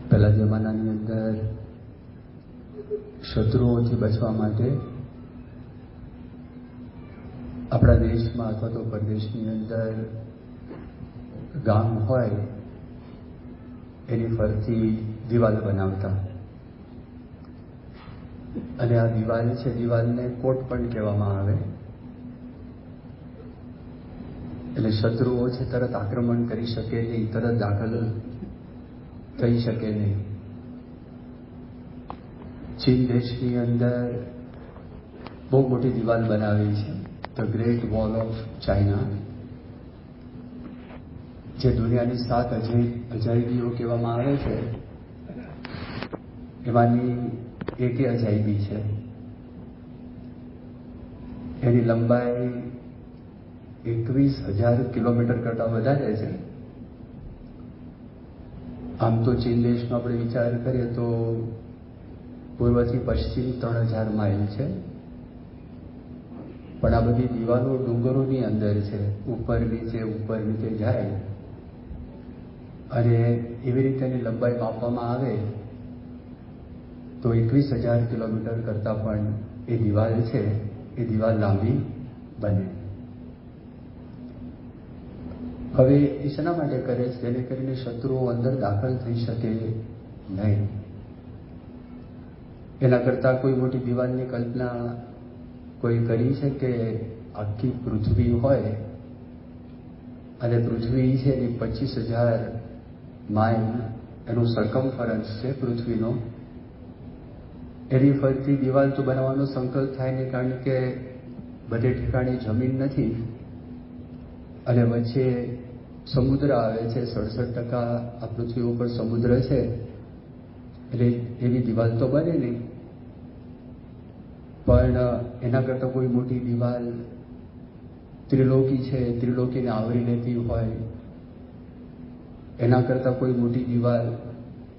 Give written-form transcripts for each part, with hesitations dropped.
પહેલા જમાનાની અંદર શત્રુઓથી બચવા માટે આપણા દેશમાં અથવા તો પરદેશની અંદર ગામ હોય એની ફરતી દિવાલ બનાવતા, અને આ દિવાલ છે, દિવાલને કોટ પણ કહેવામાં આવે. એટલે શત્રુઓ છે તરત આક્રમણ કરી શકે નહીં, તરત દાખલ થઈ શકે નહીં. ચીન દેશની અંદર બહુ મોટી દિવાલ બનાવી છે, the great wall of China, જે દુનિયાની 7 અજાયબીઓ કહેવામાં આવે છે. એમાંની એક અજાયબી છે. એની લંબાઈ 21,000 કિલોમીટર કરતાં વધારે છે. આમ તો ચીન દેશનો આપણે વિચાર કરીએ તો પૂર્વથી પશ્ચિમ 3,000 માઇલ છે, પણ આ બધી દિવાલો ડુંગરોની અંદર છે, ઉપર નીચે જાય, અને એવી રીતે એની લંબાઈ માપવામાં આવે તો 21,000 કિલોમીટર કરતાં પણ એ દિવાલ છે, એ દિવાલ લાંબી બને. હવે એ શેના માટે કરે છે? જેને કરીને શત્રુઓ અંદર દાખલ થઈ શકે નહીં. એના કરતાં કોઈ મોટી દિવાલની કલ્પના કોઈ કરી છે કે આખી પૃથ્વી હોય અને પૃથ્વી છે એ 25,000 માઇલ એનું સરકમફરન્સ છે પૃથ્વીનો. એની ફરતી દિવાલ તો બનાવવાનો સંકલ્પ થાય નહીં, કારણ કે બધે ઠેકાણે જમીન નથી અને વચ્ચે સમુદ્ર આવે છે. 67% આ પૃથ્વી ઉપર સમુદ્ર છે, એટલે એવી દિવાલ તો બને નહીં. પણ એના કરતાં કોઈ મોટી દિવાલ ત્રિલોકી છે, ત્રિલોકીને આવરી લેતી હોય, એના કરતાં કોઈ મોટી દિવાલ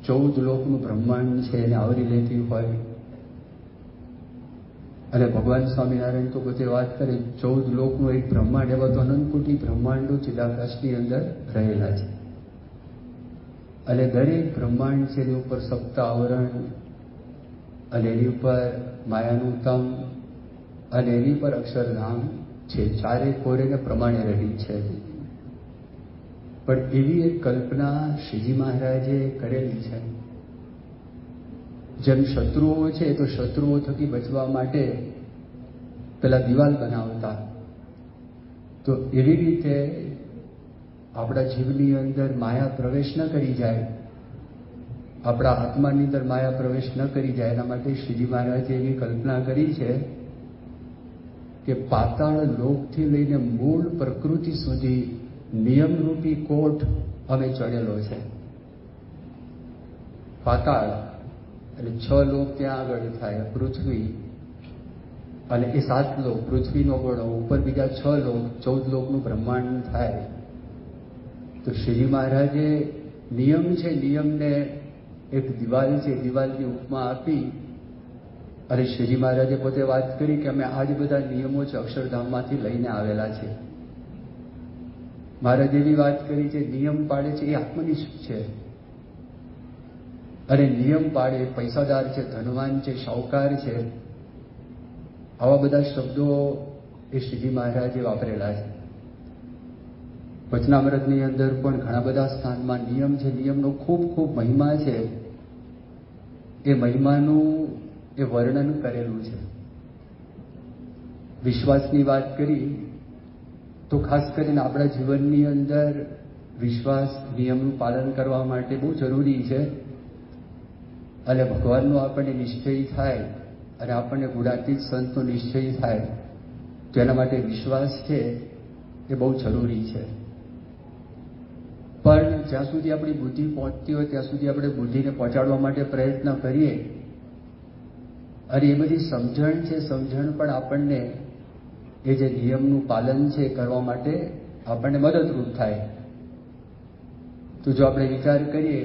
14 લોકનું બ્રહ્માંડ છે એને આવરી લેતી હોય. અને ભગવાન સ્વામિનારાયણ તો પોતે વાત કરે 14 લોકનું એક બ્રહ્માંડ, એવા તો અનંત કોટી બ્રહ્માંડો ચિદાકાશની અંદર રહેલા છે. અને દરેક બ્રહ્માંડ છે એની ઉપર સપ્ત આવરણ, અને એની ઉપર માયાનું તમ, અને એની પર અક્ષરધામ છે. 4 કોરેને પ્રમાણે રહી છે. પણ એવી એક કલ્પના શ્રીજી મહારાજે કરેલી છે. જેમ શત્રુઓ છે તો શત્રુઓ થકી બચવા માટે પેલા દિવાલ બનાવતા, તો એવી રીતે આપણા જીવની અંદર માયા પ્રવેશ ન કરી જાય, આપણા આત્માની અંદર માયા પ્રવેશ ન કરી જાય, એના માટે શ્રીજી મહારાજે એવી કલ્પના કરી છે કે પાતાળ લોકથી લઈને મૂળ પ્રકૃતિ સુધી નિયમરૂપી કોટ અમે ચડેલો છે. પાતાળ એટલે 6 લોક ત્યાં આગળ થાય, પૃથ્વી, અને એ 7 લોક પૃથ્વીનો ગણો, ઉપર બીજા 6 લોક, 14 લોકનું બ્રહ્માંડ થાય. તો શ્રીજી મહારાજે નિયમ છે, નિયમને એક દિવાલ છે, દિવાલની ઉપમા આપી, અને શ્રીજી મહારાજે પોતે વાત કરી કે અમે આ જ બધા નિયમો છે અક્ષરધામમાંથી લઈને આવેલા છે. મહારાજ એવી વાત કરી છે, નિયમ પાડે છે એ આત્મનિષ્ઠ છે, અને નિયમ પાડે પૈસાદાર છે, ધનવાન છે, શાહુકાર છે, આવા બધા શબ્દો એ શ્રીજી મહારાજે વાપરેલા છે. વચનામૃતની અંદર પણ ઘણા બધા સ્થાનમાં નિયમ છે, નિયમનો ખૂબ ખૂબ મહિમા છે. એ મહિમાનું એ વર્ણન કરેલું છે. વિશ્વાસની વાત કરી તો ખાસ કરીને આપણા જીવનની અંદર વિશ્વાસ, નિયમનું પાલન કરવા માટે બહુ જરૂરી છે. અને ભગવાનનો આપણને નિશ્ચય થાય અને આપણને ગુણાતીત સંતનો નિશ્ચય થાય, તો એના માટે વિશ્વાસ છે એ બહુ જરૂરી છે. પણ જ્યાં સુધી આપણી બુદ્ધિ પહોંચતી હોય ત્યાં સુધી આપણે બુદ્ધિને પહોંચાડવા માટે પ્રયત્ન કરીએ, અને એ બધી સમજણ છે, સમજણ પણ આપણને એ જે નિયમનું પાલન છે કરવા માટે આપણને મદદરૂપ થાય. તો જો આપણે વિચાર કરીએ,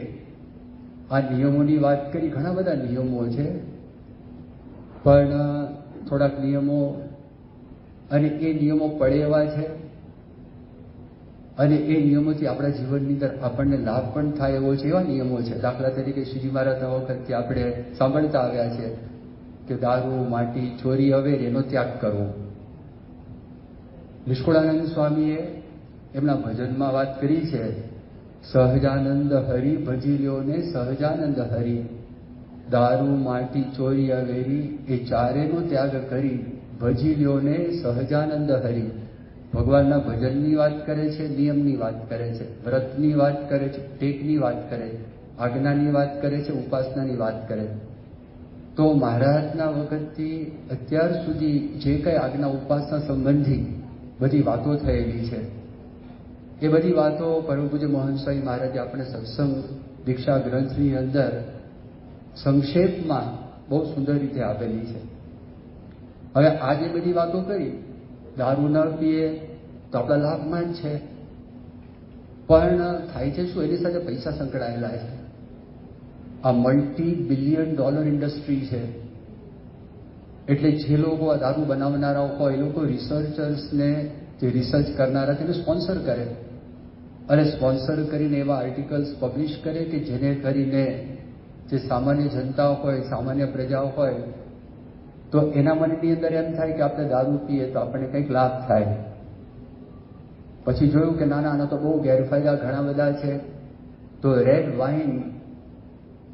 આ નિયમોની વાત કરી, ઘણા બધા નિયમો છે, પણ થોડાક નિયમો, અને એ નિયમો પડે એવા છે અને એ નિયમોથી આપણા જીવનની અંદર આપણને લાભ પણ થાય એવો છે, એવા નિયમો છે. દાખલા તરીકે શ્રીજી મહારાજના વખતથી આપણે સાંભળતા આવ્યા છે કે દારૂ, માટી, ચોરી, અવેર એનો ત્યાગ કરવો. નિષ્કુળાનંદ સ્વામીએ એમના ભજનમાં વાત કરી છે, સહજાનંદ હરિ ભજી લ્યો ને સહજાનંદ હરિ, દારૂ, માટી, ચોરી, અવેરી એ ચારેનો ત્યાગ કરી ભજી લ્યો ને સહજાનંદ હરિ. ભગવાનના ભજનની વાત કરે છે, નિયમની વાત કરે છે, વ્રતની વાત કરે છે, ટેકની વાત કરે, આજ્ઞાની વાત કરે છે, ઉપાસનાની વાત કરે. તો મહારાજના વખતથી અત્યાર સુધી જે કંઈ આજ્ઞા ઉપાસના સંબંધી બધી વાતો થયેલી છે, એ બધી વાતો પરમ પૂજ્ય મોહન સ્વામી મહારાજે આપણે સત્સંગ દીક્ષા ગ્રંથની અંદર સંક્ષેપમાં બહુ સુંદર રીતે આપેલી છે. હવે આ જે બધી વાતો કરી, દારૂ ન પીએ તો આપણા લાભમાં જ છે, પણ થાય છે શું, એની સાથે પૈસા સંકળાયેલા છે. આ $multi-billion ઇન્ડસ્ટ્રી છે. એટલે જે લોકો આ દારૂ બનાવનારા હોય એ લોકો રિસર્ચર્સને, જે રિસર્ચ કરનારા તેને સ્પોન્સર કરે અને સ્પોન્સર કરીને એવા આર્ટિકલ્સ પબ્લિશ કરે કે જેને કરીને જે સામાન્ય જનતા હોય, સામાન્ય પ્રજા હોય, તો એના મનની અંદર એમ થાય કે આપણે દારૂ પીએ તો આપણને કંઈક લાભ થાય. પછી જોયું કે ના આના તો બહુ ગેરફાયદા ઘણા બધા છે. તો રેડ વાઇન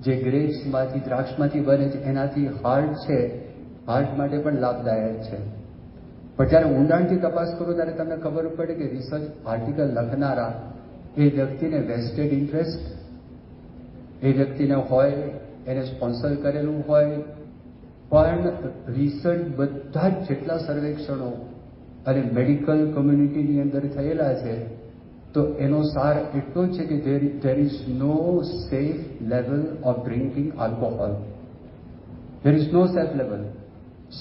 જે ગ્રેપ્સમાંથી, દ્રાક્ષમાંથી બને છે, એનાથી હાર્ટ છે, હાર્ટ માટે પણ લાભદાયક છે. પણ જ્યારે ઊંડાણથી તપાસ કરો ત્યારે તમને ખબર પડે કે રિસર્ચ આર્ટિકલ લખનારા એ વ્યક્તિને વેસ્ટેડ ઇન્ટરેસ્ટ એ વ્યક્તિને હોય, એને સ્પોન્સર કરેલું હોય, પણ રિસર્ચ બધા જ જેટલા સર્વેક્ષણો અને મેડિકલ કમ્યુનિટીની અંદર થયેલા છે, તો એનો સાર એટલો છે કે there is no safe level of drinking alcohol. There is no safe level.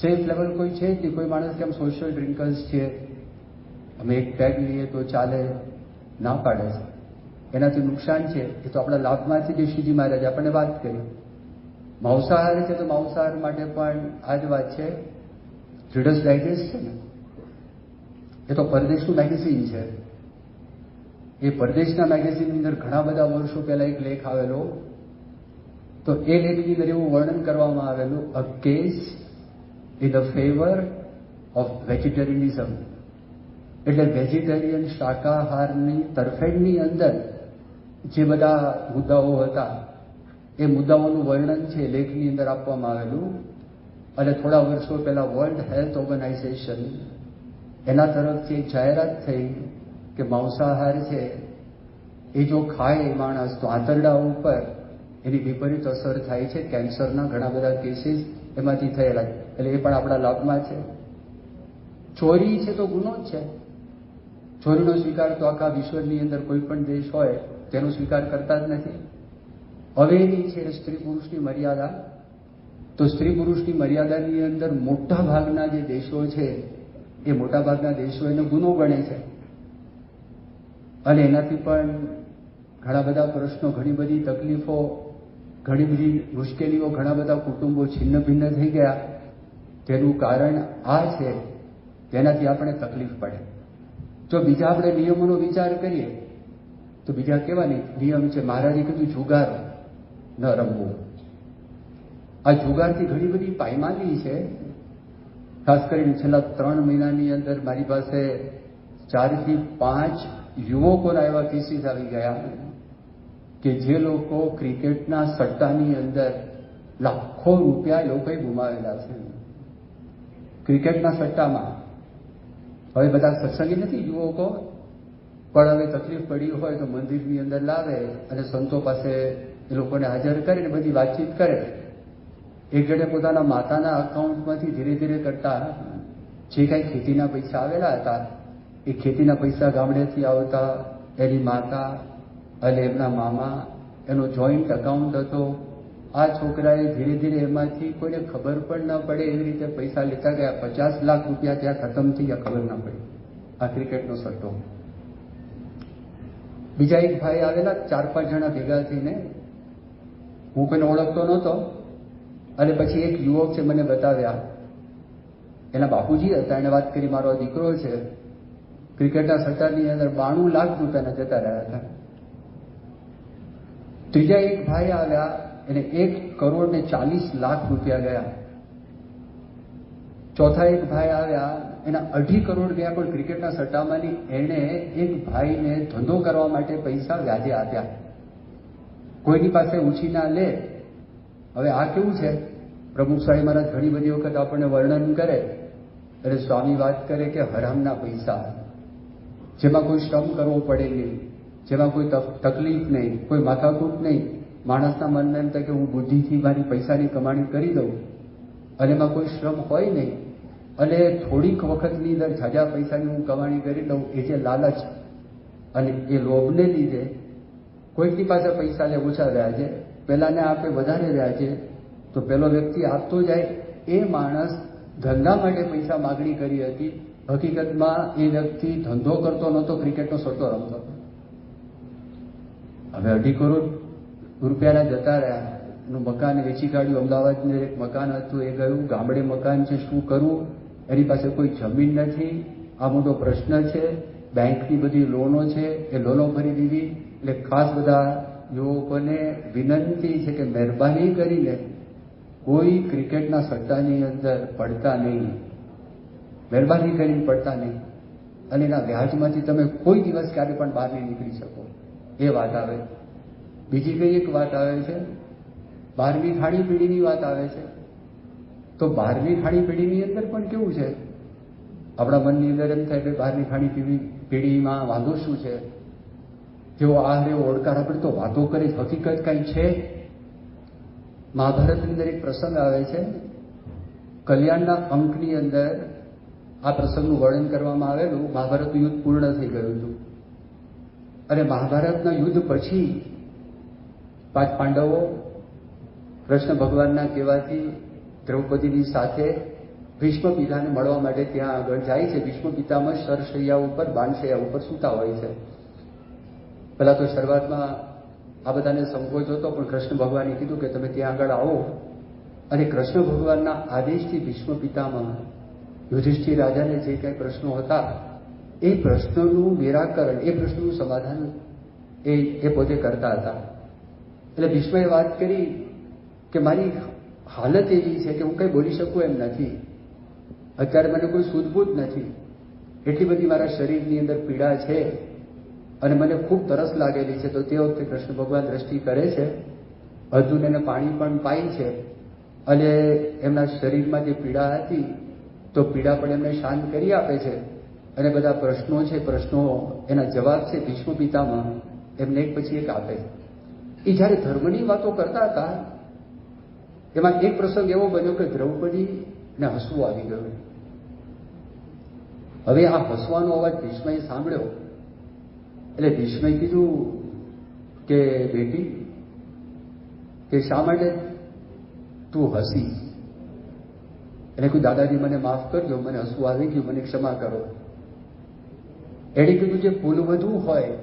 Safe level કોઈ છે જ નહીં. કોઈ માણસ કે આમ સોશિયલ ડ્રિંકર્સ છે, અમે એક પેગ લઈએ તો ચાલે, ના પાડે છે. એનાથી નુકસાન છે, એ તો આપણા લાભમાંથી જે શ્રીજી મહારાજ આપણને વાત કરી. માંસાહાર છે તો માંસાહાર માટે પણ આ જ વાત છે. રીડર્સ ડાયજેસ્ટ છે ને, એ તો પરદેશનું મેગેઝિન છે. એ પરદેશના મેગેઝિનની અંદર ઘણા બધા વર્ષો પહેલા એક લેખ આવેલો, તો એ લેખની અંદર એવું વર્ણન કરવામાં આવેલું, a case in the favour of vegetarianism. એટલે વેજીટેરિયન શાકાહારની તરફેણની અંદર જે બધા મુદ્દાઓ હતા એ મુદ્દાઓનું વર્ણન છે લેખની અંદર આપવામાં આવેલું. અને થોડા વર્ષો પહેલા વર્લ્ડ હેલ્થ ઓર્ગેનાઇઝેશન એના તરફથી એક જાહેરાત થઈ કે માંસાહાર છે એ જો ખાય માણસ તો આંતરડા ઉપર એની વિપરીત અસર થાય છે. કેન્સરના ઘણા બધા કેસીસ એમાંથી થયેલા, એટલે એ પણ આપણા લાભમાં છે. ચોરી છે તો ગુનો જ છે. ચોરીનો સ્વીકાર તો આખા વિશ્વની અંદર કોઈ પણ દેશ હોય તેનો સ્વીકાર કરતા જ નથી. અવેરી છે સ્ત્રી પુરુષની મર્યાદા, તો સ્ત્રી પુરુષની મર્યાદાની અંદર મોટા ભાગના જે દેશો છે એ મોટા ભાગના દેશો એને ગુનો ગણે છે. અને એનાથી પણ ઘણા બધા પ્રશ્નો, ઘણી બધી તકલીફો, ઘણી બધી મુશ્કેલીઓ, ઘણા બધા કુટુંબો છિન્ન ભિન્ન થઈ ગયા. તેનું કારણ આ છે, તેનાથી આપણે તકલીફ પડે. જો બીજા આપણે નિયમોનો વિચાર કરીએ તો બીજા કેવા નિયમ છે? મહારાજે કીધું જુગાર ન રમવું. આ જુગારથી ઘણી બધી પાયમાલી છે. ખાસ કરીને છેલ્લા 3 મહિનાની અંદર મારી પાસે 4 થી 5 યુવકોના એવા કેસીસ આવી ગયા કે જે લોકો ક્રિકેટના સટ્ટાની અંદર લાખો રૂપિયા લોકોએ ગુમાવેલા છે. ક્રિકેટના સટ્ટામાં હવે બધા સત્સંગી નથી યુવકો, પણ હવે તકલીફ પડી હોય તો મંદિરની અંદર લાવે અને સંતો પાસે એ લોકોને હાજર કરીને બધી વાતચીત કરે. એક જણે પોતાના માતાના અકાઉન્ટમાંથી ધીરે ધીરે કરતા જે કાંઈ ખેતીના પૈસા આવેલા હતા એ ખેતીના પૈસા ગામડેથી આવતા એની માતા અને એમના મામા, એનો જોઈન્ટ અકાઉન્ટ હતો. આ છોકરાએ ધીરે ધીરે એમાંથી કોઈને ખબર પણ ન પડે એવી રીતે પૈસા લેતા ગયા. 50 લાખ રૂપિયા ત્યાં ખતમ થઈ ગયા, ખબર ના પડી. આ ક્રિકેટનો સટ્ટો. બીજા એક ભાઈ આવેલા, 4-5 જણા ભેગા થઈને, હું કોઈને ઓળખતો નહોતો. અને પછી એક યુવક છે મને બતાવ્યા, એના બાપુજી હતા. એને વાત કરી મારો દીકરો છે ક્રિકેટના સટ્ટાની અંદર 92 લાખ રૂપિયાના જતા રહ્યા હતા. ત્રીજા એક ભાઈ આવ્યા, એને 1,40,00,000 રૂપિયા ગયા. ચોથા એક ભાઈ આવ્યા, એના 2.5 કરોડ ગયા, પણ ક્રિકેટના સટ્ટામાંની એણે એક ભાઈને ધંધો કરવા માટે પૈસા વ્યાજે આપ્યા. કોઈની પાસે ઉછીના લે. હવે આ કેવું છે? પ્રમુખ સ્વામી મહારાજ ઘણી બધી વખત આપણને વર્ણન કરે, અને સ્વામી વાત કરે કે હરામના પૈસા, જેમાં કોઈ શ્રમ કરવો પડે નહીં, જેમાં કોઈ તકલીફ નહીં, કોઈ માથાકૂટ નહીં. માણસના મનમાં એમ થાય કે હું બુદ્ધિથી મારી પૈસાની કમાણી કરી દઉં, અને એમાં કોઈ શ્રમ હોય નહીં, અને થોડીક વખતની અંદર ઝાઝા પૈસાની હું કમાણી કરી લઉં, એ જે લાલચ અને એ લોભને લીધે કોઈકની પાસે પૈસા લે ઓછા રહ્યા છે, પેલાને આપે વધારે રહ્યા છે, તો પેલો વ્યક્તિ આપતો જાય. એ માણસ ધંધા માટે પૈસા માગણી કરી હતી. હકીકતમાં એ વ્યક્તિ ધંધો કરતો નહોતો, ક્રિકેટનો સટ્ટો રમતો. હવે 2.5 કરોડ રૂપિયાના જતા રહ્યા. એનું મકાન વેચી કાઢ્યું. અમદાવાદની એક મકાન હતું, એ ગયું. ગામડે મકાન છે, શું કરવું? એની પાસે કોઈ જમીન નથી. આ મોટો પ્રશ્ન છે. બેંકની બધી લોનો છે, એ લોનો ભરી દીધી. એટલે ખાસ બધા યુવકોને વિનંતી છે કે મહેરબાની કરીને કોઈ ક્રિકેટના સટ્ટાની અંદર પડતા નહીં. મહેરબાની કરીને પડતા નહીં. અને એના વ્યાજમાંથી તમે કોઈ દિવસ ક્યારે પણ બહાર નહીં નીકળી શકો. એ વાત આવે. બીજી કઈ એક વાત આવે છે, 12મી ખાણીપીઢીની વાત આવે છે. તો 12મી ખાણીપીઢીની અંદર પણ કેવું છે? આપણા મનની અંદર એમ થાય કે 12મી ખાણીપીઢીમાં વાંધો શું છે? જેવો આહારે ઓળકાર આપણે તો વાતો કરે, હકીકત કઈ છે? મહાભારતની અંદર એક પ્રસંગ આવે છે. કલ્યાણના અંકની અંદર આ પ્રસંગનું વર્ણન કરવામાં આવેલું. મહાભારતનું યુદ્ધ પૂર્ણ થઈ ગયું હતું, અને મહાભારતના યુદ્ધ પછી 5 પાંડવો કૃષ્ણ ભગવાનના કહેવાથી દ્રૌપદીની સાથે ભીષ્મ પિતાને મળવા માટે ત્યાં આગળ જાય છે. ભીષ્મ પિતામાં શરશૈયા ઉપર, બાણશૈયા ઉપર સૂતા હોય છે. પહેલા તો શરૂઆતમાં આ બધાને સંકોચ હતો, પણ કૃષ્ણ ભગવાને કીધું કે તમે ત્યાં આગળ આવો. અને કૃષ્ણ ભગવાનના આદેશથી ભીષ્મ પિતામાં યુધિષ્ઠિર રાજાને જે કંઈ પ્રશ્નો હતા, એ પ્રશ્નોનું નિરાકરણ, એ પ્રશ્નનું સમાધાન એ પોતે કરતા હતા. એટલે ભીષ્મએ વાત કરી કે મારી હાલત એવી છે કે હું કંઈ બોલી શકું એમ નથી. અત્યારે મને કોઈ સૂઝબૂઝ નથી. એટલી બધી મારા શરીરની અંદર પીડા છે, અને મને ખૂબ તરસ લાગેલી છે. તો તે વખતે કૃષ્ણ ભગવાન દ્રષ્ટિ કરે છે, અર્જુનને પાણી પણ પાય છે, અને એમના શરીરમાં જે પીડા હતી તો પીડા પણ એમને શાંત કરી આપે છે. અને બધા પ્રશ્નો છે, પ્રશ્નો એના જવાબ છે ભીષ્મ પિતામાં એમને એક પછી એક આપે. એ જ્યારે ધર્મની વાતો કરતા હતા, એમાં એક પ્રસંગ એવો બન્યો કે દ્રૌપદીને હસવું આવી ગયું. હવે આ હસવાનો અવાજ ભીષ્મએ સાંભળ્યો. એટલે ભીષ્મએ કીધું કે બેટી, કે શા માટે તું હસી? એને કોઈ દાદાજી મને માફ કરજો, મને હસવું આવી ગયું, મને ક્ષમા કરો. એણે કીધું જે પુલવધુ હોય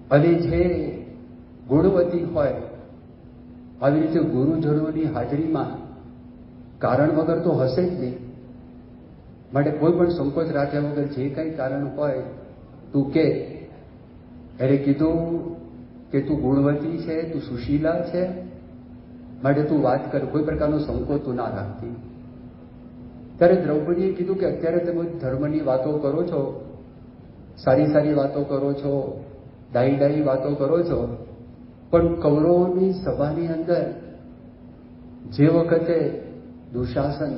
અને જે ગુણવતી હોય, આવી રીતે ગુરુજનોની હાજરીમાં કારણ વગર તો હશે જ નહીં. માટે કોઈ પણ સંકોચ રાખ્યા વગર જે કંઈ કારણ હોય તું કે. એને કીધું કે તું ગુણવતી છે, તું સુશીલા છે, માટે તું વાત કર, કોઈ પ્રકારનો સંકોચ તું ના રાખતી. ત્યારે દ્રૌપદીએ કીધું કે અત્યારે તમે ધર્મની વાતો કરો છો, સારી સારી વાતો કરો છો, ડાઈ વાતો કરો છો, પણ કૌરવોની સભાની અંદર જે વખતે દુશાસન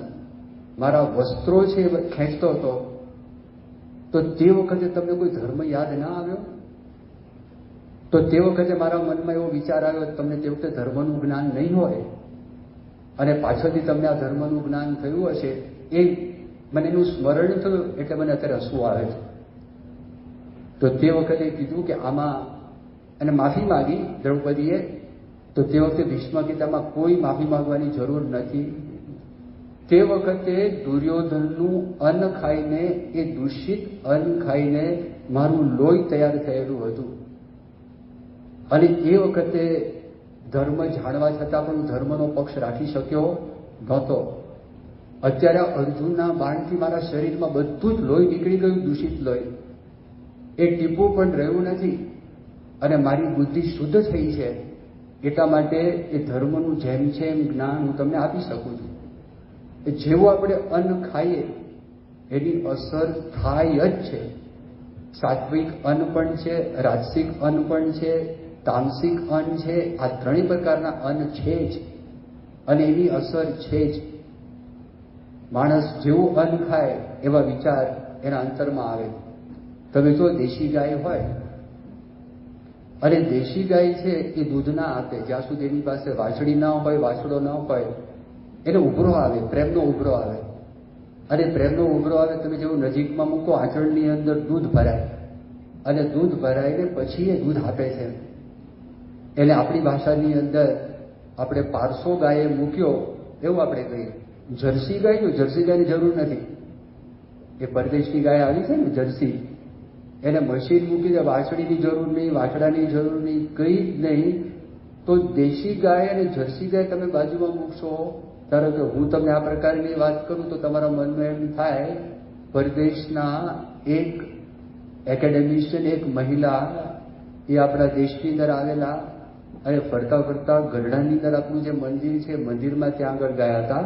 મારા વસ્ત્રો છે ખેંચતો હતો, તો તે વખતે તમને કોઈ ધર્મ યાદ ના આવ્યો? તો તે વખતે મારા મનમાં એવો વિચાર આવ્યો, તમને તે વખતે ધર્મનું જ્ઞાન નહીં હોય, અને પાછળથી તમને આ ધર્મનું જ્ઞાન થયું હશે. એ મને એનું સ્મરણ થયું, એટલે મને અત્યારે હસવું આવે છે. તો તે વખતે કીધું કે આમાં, અને માફી માગી દ્રૌપદીએ. તો તે વખતે ભીષ્મ ગીતામાં કોઈ માફી માંગવાની જરૂર નથી. તે વખતે દુર્યોધનનું અન્ન ખાઈને, એ દૂષિત અન્ન ખાઈને મારું લોહી તૈયાર થયેલું હતું, અને એ વખતે ધર્મ જાણવા છતાં પણ ધર્મનો પક્ષ રાખી શક્યો નહોતો. અત્યારે અર્જુનના બાણથી મારા શરીરમાં બધું જ લોહી નીકળી ગયું, દૂષિત લોહી. એ ટીપું પણ રહ્યું નથી અને મારી બુદ્ધિ શુદ્ધ થઈ છે. એટલા માટે એ ધર્મનું જેમ છે એમ જ્ઞાન હું તમને આપી શકું છું. જેવું આપણે અન્ન ખાઈએ એની અસર થાય જ છે. સાત્વિક અન્ન પણ છે, રાજસિક અન્ન પણ છે, તામસિક અન્ન છે. આ ત્રણેય પ્રકારના અન્ન છે જ અને એની અસર છે જ. માણસ જેવું અન્ન ખાય એવા વિચાર એના અંતરમાં આવે. તમે જો દેશી ગાય હોય અને દેશી ગાય છે એ દૂધ ના આપે જ્યાં સુધી એની પાસે વાછડી ના હોય, વાછડો ના હોય, એને ઉભરો આવે, પ્રેમનો ઉભરો આવે. અને પ્રેમનો ઉભરો આવે, તમે જેવું નજીકમાં મૂકો આંચળની અંદર દૂધ ભરાય અને દૂધ ભરાઈને પછી એ દૂધ આપે છે. એટલે આપણી ભાષાની અંદર આપણે પારસો ગાયે મૂક્યો એવું આપણે કહીએ. જર્સી ગાય, જો જર્સી ગાયની જરૂર નથી. એ પરદેશની ગાય આવી છે ને જર્સી, એને મશીન મૂકી દે, વાછડીની જરૂર નહીં, વાછડાની જરૂર નહીં, કંઈ જ નહીં. તો દેશી ગાય અને જર્સી ગાય તમે બાજુમાં મૂકશો, ધારો કે હું તમને આ પ્રકારની વાત કરું તો તમારા મનમાં એમ થાય પરદેશના એક એકેડેમિશિયન, એક મહિલા એ આપણા દેશની અંદર આવેલા અને ફરતા ફરતા ગરડાની અંદર આપણું જે મંદિર છે મંદિરમાં ત્યાં આગળ ગયા હતા.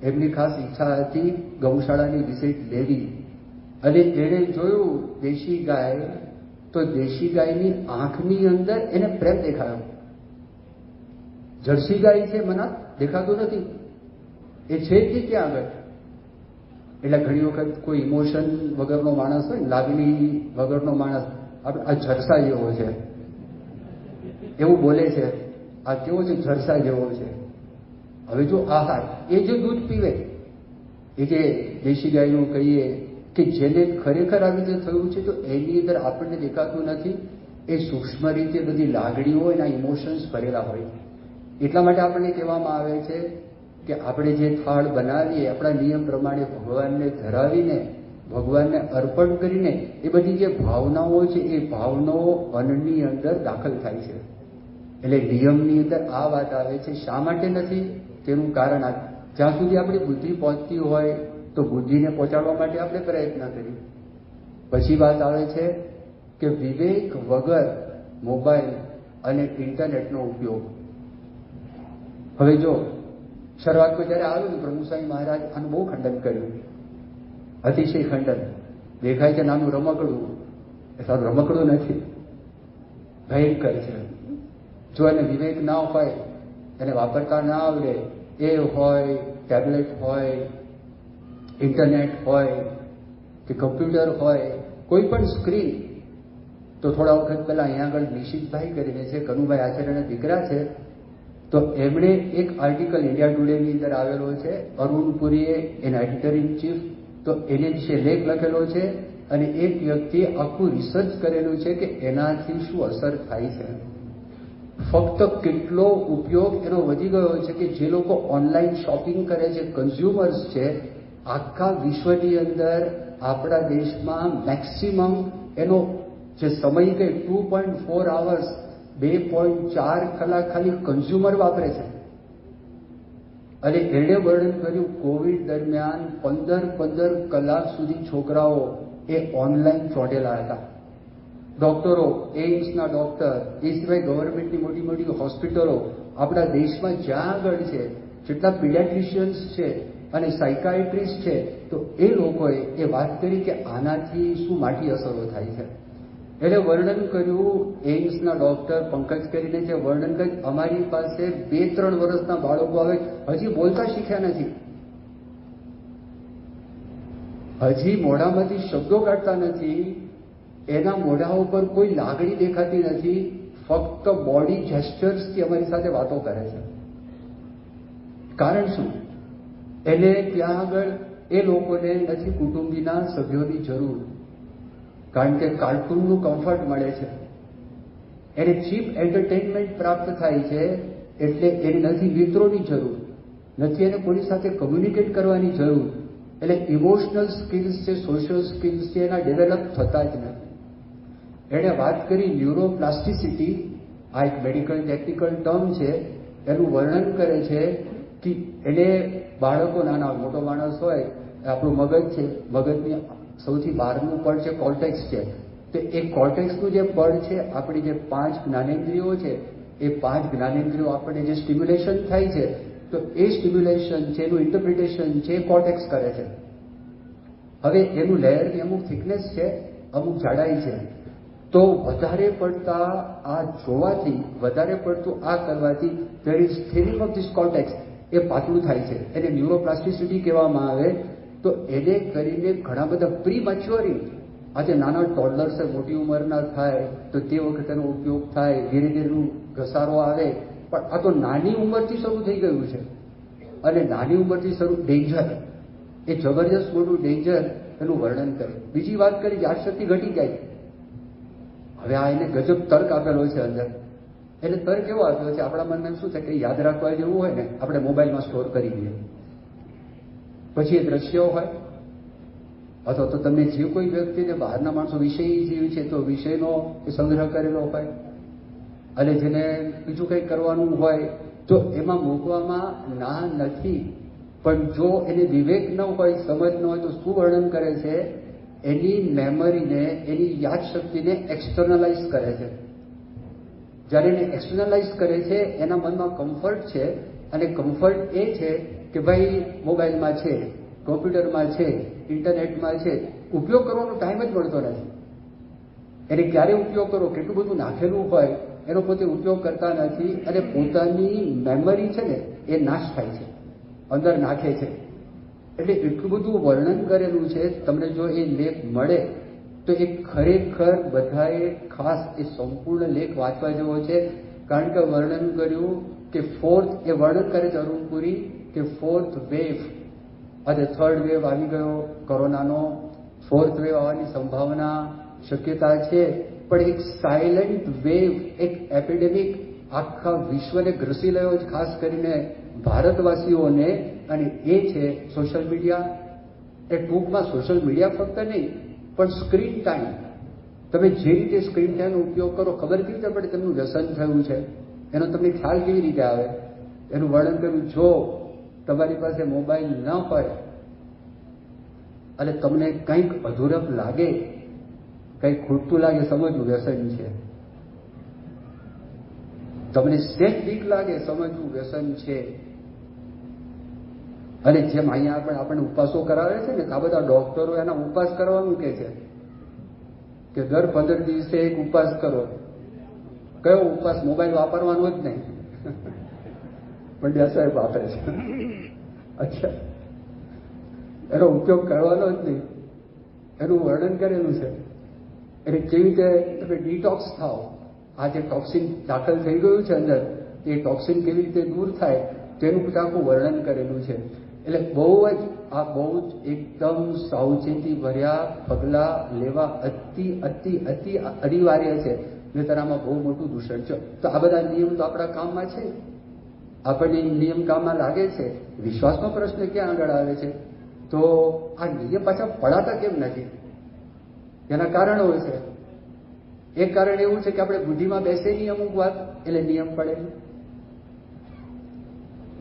એમની ખાસ ઈચ્છા હતી ગૌશાળાની વિઝિટ લેવી અને એણે જોયું દેશી ગાય, તો દેશી ગાયની આંખની અંદર એને પ્રેમ દેખાયો. જર્સી ગાય છે મને દેખાતું નથી, એ છે જ ત્યાં આગળ. એટલે ઘણી વખત કોઈ ઇમોશન વગરનો માણસ હોય, લાગણી વગરનો માણસ, આ જરસા જેવો છે એવું બોલે છે, આ કેવો છે જરસા જેવો છે. હવે જો આહાર, એ જે દૂધ પીવે, એ જે દેશી ગાયનું કહીએ કે જેને ખરેખર આવી રીતે થયું છે તો એની અંદર આપણને દેખાતું નથી. એ સૂક્ષ્મ રીતે બધી લાગણીઓ, એના ઇમોશન્સ ભરેલા હોય. એટલા માટે આપણને કહેવામાં આવે છે કે આપણે જે થાળ બનાવીએ આપણા નિયમ પ્રમાણે ભગવાનને ધરાવીને, ભગવાનને અર્પણ કરીને એ બધી જે ભાવનાઓ છે એ ભાવનાઓ અન્નની અંદર દાખલ થાય છે. એટલે નિયમની અંદર આ વાત આવે છે. શા માટે નથી તેનું કારણ આ, જ્યાં સુધી આપણી બુદ્ધિ પહોંચતી હોય તો બુદ્ધિને પહોંચાડવા માટે આપણે પ્રયત્ન કરીએ. પછી વાત આવે છે કે વિવેક વગર મોબાઈલ અને ઇન્ટરનેટનો ઉપયોગ. હવે જો શરૂઆતમાં જયારે આવ્યું પ્રભુ સ્વામી મહારાજ આનું બહુ ખંડન કર્યું, અતિશય ખંડન. દેખાય છે નાનું રમકડું, એ સારું રમકડું નથી, ભયંકર છે. જો એને વિવેક ના હોય, એને વાપરતા ના આવડે, એ હોય, ટેબ્લેટ હોય, ઇન્ટરનેટ હોય કે કમ્પ્યુટર હોય, કોઈ પણ સ્ક્રીન. તો થોડા વખત પહેલા અહીંયા આગળ નિશિતભાઈ કરીને છે, કનુભાઈ આચાર્યના દીકરા છે, તો એમણે એક આર્ટિકલ ઇન્ડિયા ટુડેની અંદર આવેલો છે, અરુણ પુરીએ, એના એડિટર ઇન ચીફ, તો એને વિશે લેખ લખેલો છે અને એક વ્યક્તિએ આખું રિસર્ચ કરેલું છે કે એનાથી શું અસર થાય છે. ફક્ત કેટલો ઉપયોગ એનો વધી ગયો છે કે જે લોકો ઓનલાઈન શોપિંગ કરે છે, કન્ઝ્યુમર્સ છે, આખા વિશ્વની અંદર આપણા દેશમાં મેક્સિમમ એનો જે સમય કે 2.4 hours, 2.4 કલાક ખાલી કન્ઝ્યુમર વાપરે છે. અને એણે વર્ણન કર્યું કોવિડ દરમિયાન 15 કલાક સુધી છોકરાઓ એ ઓનલાઈન ચોંટેલા હતા. ડોક્ટરો, એઇમ્સના ડોક્ટર, એ સિવાય ગવર્મેન્ટની મોટી મોટી હોસ્પિટલો આપણા દેશમાં જ્યાં આગળ છે, જેટલા પીડિયાટ્રિશિયન્સ છે અને સાયકાઇટ્રિસ્ટ છે, તો એ લોકોએ એ વાત કરી કે આનાથી શું માઠી અસરો થાય છે. એટલે વર્ણન કર્યું એઇમ્સના ડોક્ટર પંકજ કરીને છે, વર્ણન કર્યું અમારી પાસે 2-3 વર્ષના બાળકો આવે, હજી બોલતા શીખ્યા નથી, હજી મોઢામાંથી શબ્દો કાઢતા નથી, એના મોઢા ઉપર કોઈ લાગણી દેખાતી નથી, ફક્ત બોડી જેસ્ચર્સથી અમારી સાથે વાતો કરે છે. કારણ શું? એને ત્યાં આગળ એ લોકોને નથી કુટુંબીના સભ્યોની જરૂર, કારણ કે કાર્ટૂનનું કમ્ફર્ટ મળે છે, એને ચીપ એન્ટરટેનમેન્ટ પ્રાપ્ત થાય છે. એટલે એને નથી મિત્રોની જરૂર, નથી એને કોની સાથે કમ્યુનિકેટ કરવાની જરૂર. એટલે ઇમોશનલ સ્કિલ્સ છે, સોશિયલ સ્કિલ્સ છે, એના ડેવલપ થતા જ નથી. એણે વાત કરી ન્યુરોપ્લાસ્ટિસિટી, આ એક મેડિકલ ટેકનિકલ ટર્મ છે, એનું વર્ણન કરે છે કે એને બાળકો નાના મોટો માણસ હોય, આપણું મગજ છે, મગજની સૌથી બહારનું પડ છે કોર્ટેક્સ છે. તો એ કોર્ટેક્સનું જે પડ છે, આપણી જે 5 જ્ઞાનેન્દ્રિયો છે, એ 5 જ્ઞાનેન્દ્રિયો આપણને જે સ્ટિમ્યુલેશન થાય છે, તો એ સ્ટિમ્યુલેશન છે, એનું ઇન્ટરપ્રિટેશન છે, કોર્ટેક્સ કરે છે. હવે એનું લેયરની અમુક થિકનેસ છે, અમુક જાડાઈ છે. તો વધારે પડતા આ જોવાથી, વધારે પડતું આ કરવાથી there is thinning of this cortex, એ પાતળું થાય છે. એને ન્યુરોપ્લાસ્ટિસિટી કહેવામાં આવે. તો એને કરીને ઘણા બધા પ્રીમેચ્યોરિંગ, આજે નાના ટોડલર્સ મોટી ઉંમરના થાય તો તે વખતે એનો ઉપયોગ થાય, ધીરે ધીરે ઘસારો આવે. પણ આ તો નાની ઉંમરથી શરૂ થઈ ગયું છે. અને નાની ઉંમરથી શરૂ ડેન્જર, એ જબરજસ્ત મોટું ડેન્જર એનું વર્ણન કરે. બીજી વાત કરી, યાદશક્તિ ઘટી જાય. હવે આ એને ગજબ તર્ક આપેલો છે અંદર. એટલે તર્ક એવો આપ્યો છે, આપણા મનમાં શું છે કે યાદ રાખવા જેવું હોય ને, આપણે મોબાઈલમાં સ્ટોર કરી દઈએ. પછી એ દ્રશ્યો હોય, અથવા તો તમને જે કોઈ વ્યક્તિને બહારના માણસો વિષય જીવ છે તો વિષયનો એ સંગ્રહ કરેલો હોય, અને જેને બીજું કંઈ કરવાનું હોય તો એમાં મૂકવામાં ના નથી. પણ જો એને વિવેક ન હોય, સમજ ન હોય, તો શું વર્ણન કરે છે? એની મેમરીને, એની યાદશક્તિને એક્સટર્નલાઇઝ કરે છે. જ્યારે એને એક્સટર્નલાઇઝ કરે છે, એના મનમાં કમ્ફર્ટ છે. અને કમ્ફર્ટ એ છે કે ભાઈ મોબાઈલમાં છે, કોમ્પ્યુટરમાં છે, ઇન્ટરનેટમાં છે, ઉપયોગ કરવાનો ટાઈમ જ મળતો નથી. એને ક્યારે ઉપયોગ કરો, કેટલું બધું નાખેલું હોય, એનો પોતે ઉપયોગ કરતા નથી. અને પોતાની મેમરી છે ને, એ નાશ થાય છે, અંદર નાખે છે. એટલે એટલું બધું વર્ણન કરેલું છે. તમને જો એ લેખ મળે તો એ ખરેખર બધાએ ખાસ એ સંપૂર્ણ લેખ વાંચવા જેવો છે. કારણ કે વર્ણન કર્યું કે એ વર્ણન કરે છે અરુણપુરી કે 4th વેવ, આજે 3rd વેવ આવી ગયો કોરોનાનો, 4th વેવ આવવાની સંભાવના, શક્યતા છે. પણ એક સાયલેન્ટ વેવ, એક એપિડેમિક આખા વિશ્વને ગ્રસી રહ્યો છે, ખાસ કરીને ભારતવાસીઓને. અને એ છે સોશિયલ મીડિયા. એ ટૂંકમાં સોશિયલ મીડિયા ફક્ત નહીં, પણ સ્ક્રીન ટાઈમ. તમે જે રીતે સ્ક્રીન ટાઈમનો ઉપયોગ કરો, ખબર કેવી રીતે પડે તેમનું વ્યસન થયું છે, એનો તમને ખ્યાલ કેવી રીતે આવે? એનું વર્ણન કર્યું. જો તમારી પાસે મોબાઈલ ન હોય અને તમને કંઈક અધૂરપ લાગે, કંઈક ખૂટતું લાગે, સમજવું વ્યસન છે. તમને સેજ બીક લાગે, સમજવું વ્યસન છે. અને જેમ અહીંયા આપણને ઉપાસો કરાવે છે ને, આ બધા ડોક્ટરો એના ઉપવાસ કરવાનું કે છે કે દર 15 દિવસે એક ઉપવાસ કરો. કયો ઉપવાસ? મોબાઈલ વાપરવાનો જ નહીં. પંડ્યા સાહેબ આપે છે. અચ્છા, એનો ઉપયોગ કરવાનો જ નહીં, એનું વર્ણન કરેલું છે. એટલે કેવી રીતે તમે ડિટોક્સ થાવ, આ જે ટોક્સિન દાખલ થઈ ગયું છે અંદર, એ ટોક્સિન કેવી રીતે દૂર થાય તેનું આખું વર્ણન કરેલું છે. એટલે બહુ જ એકદમ સાવચેતી ભર્યા પગલાં લેવા અતિ અનિવાર્ય છે. નહીંતર આમાં બહુ મોટું દૂષણ છે. તો આ બધા નિયમ તો આપણા કામમાં છે, આપણને નિયમ કામમાં લાગે છે. વિશ્વાસનો પ્રશ્ન ક્યાં આગળ આવે છે? તો આ નિયમ પાછા પડાતા કેમ નથી? એના કારણો છે. એક કારણ એવું છે કે આપણે બુદ્ધિમાં બેસે નહીં અમુક વાત, એટલે નિયમ પડે.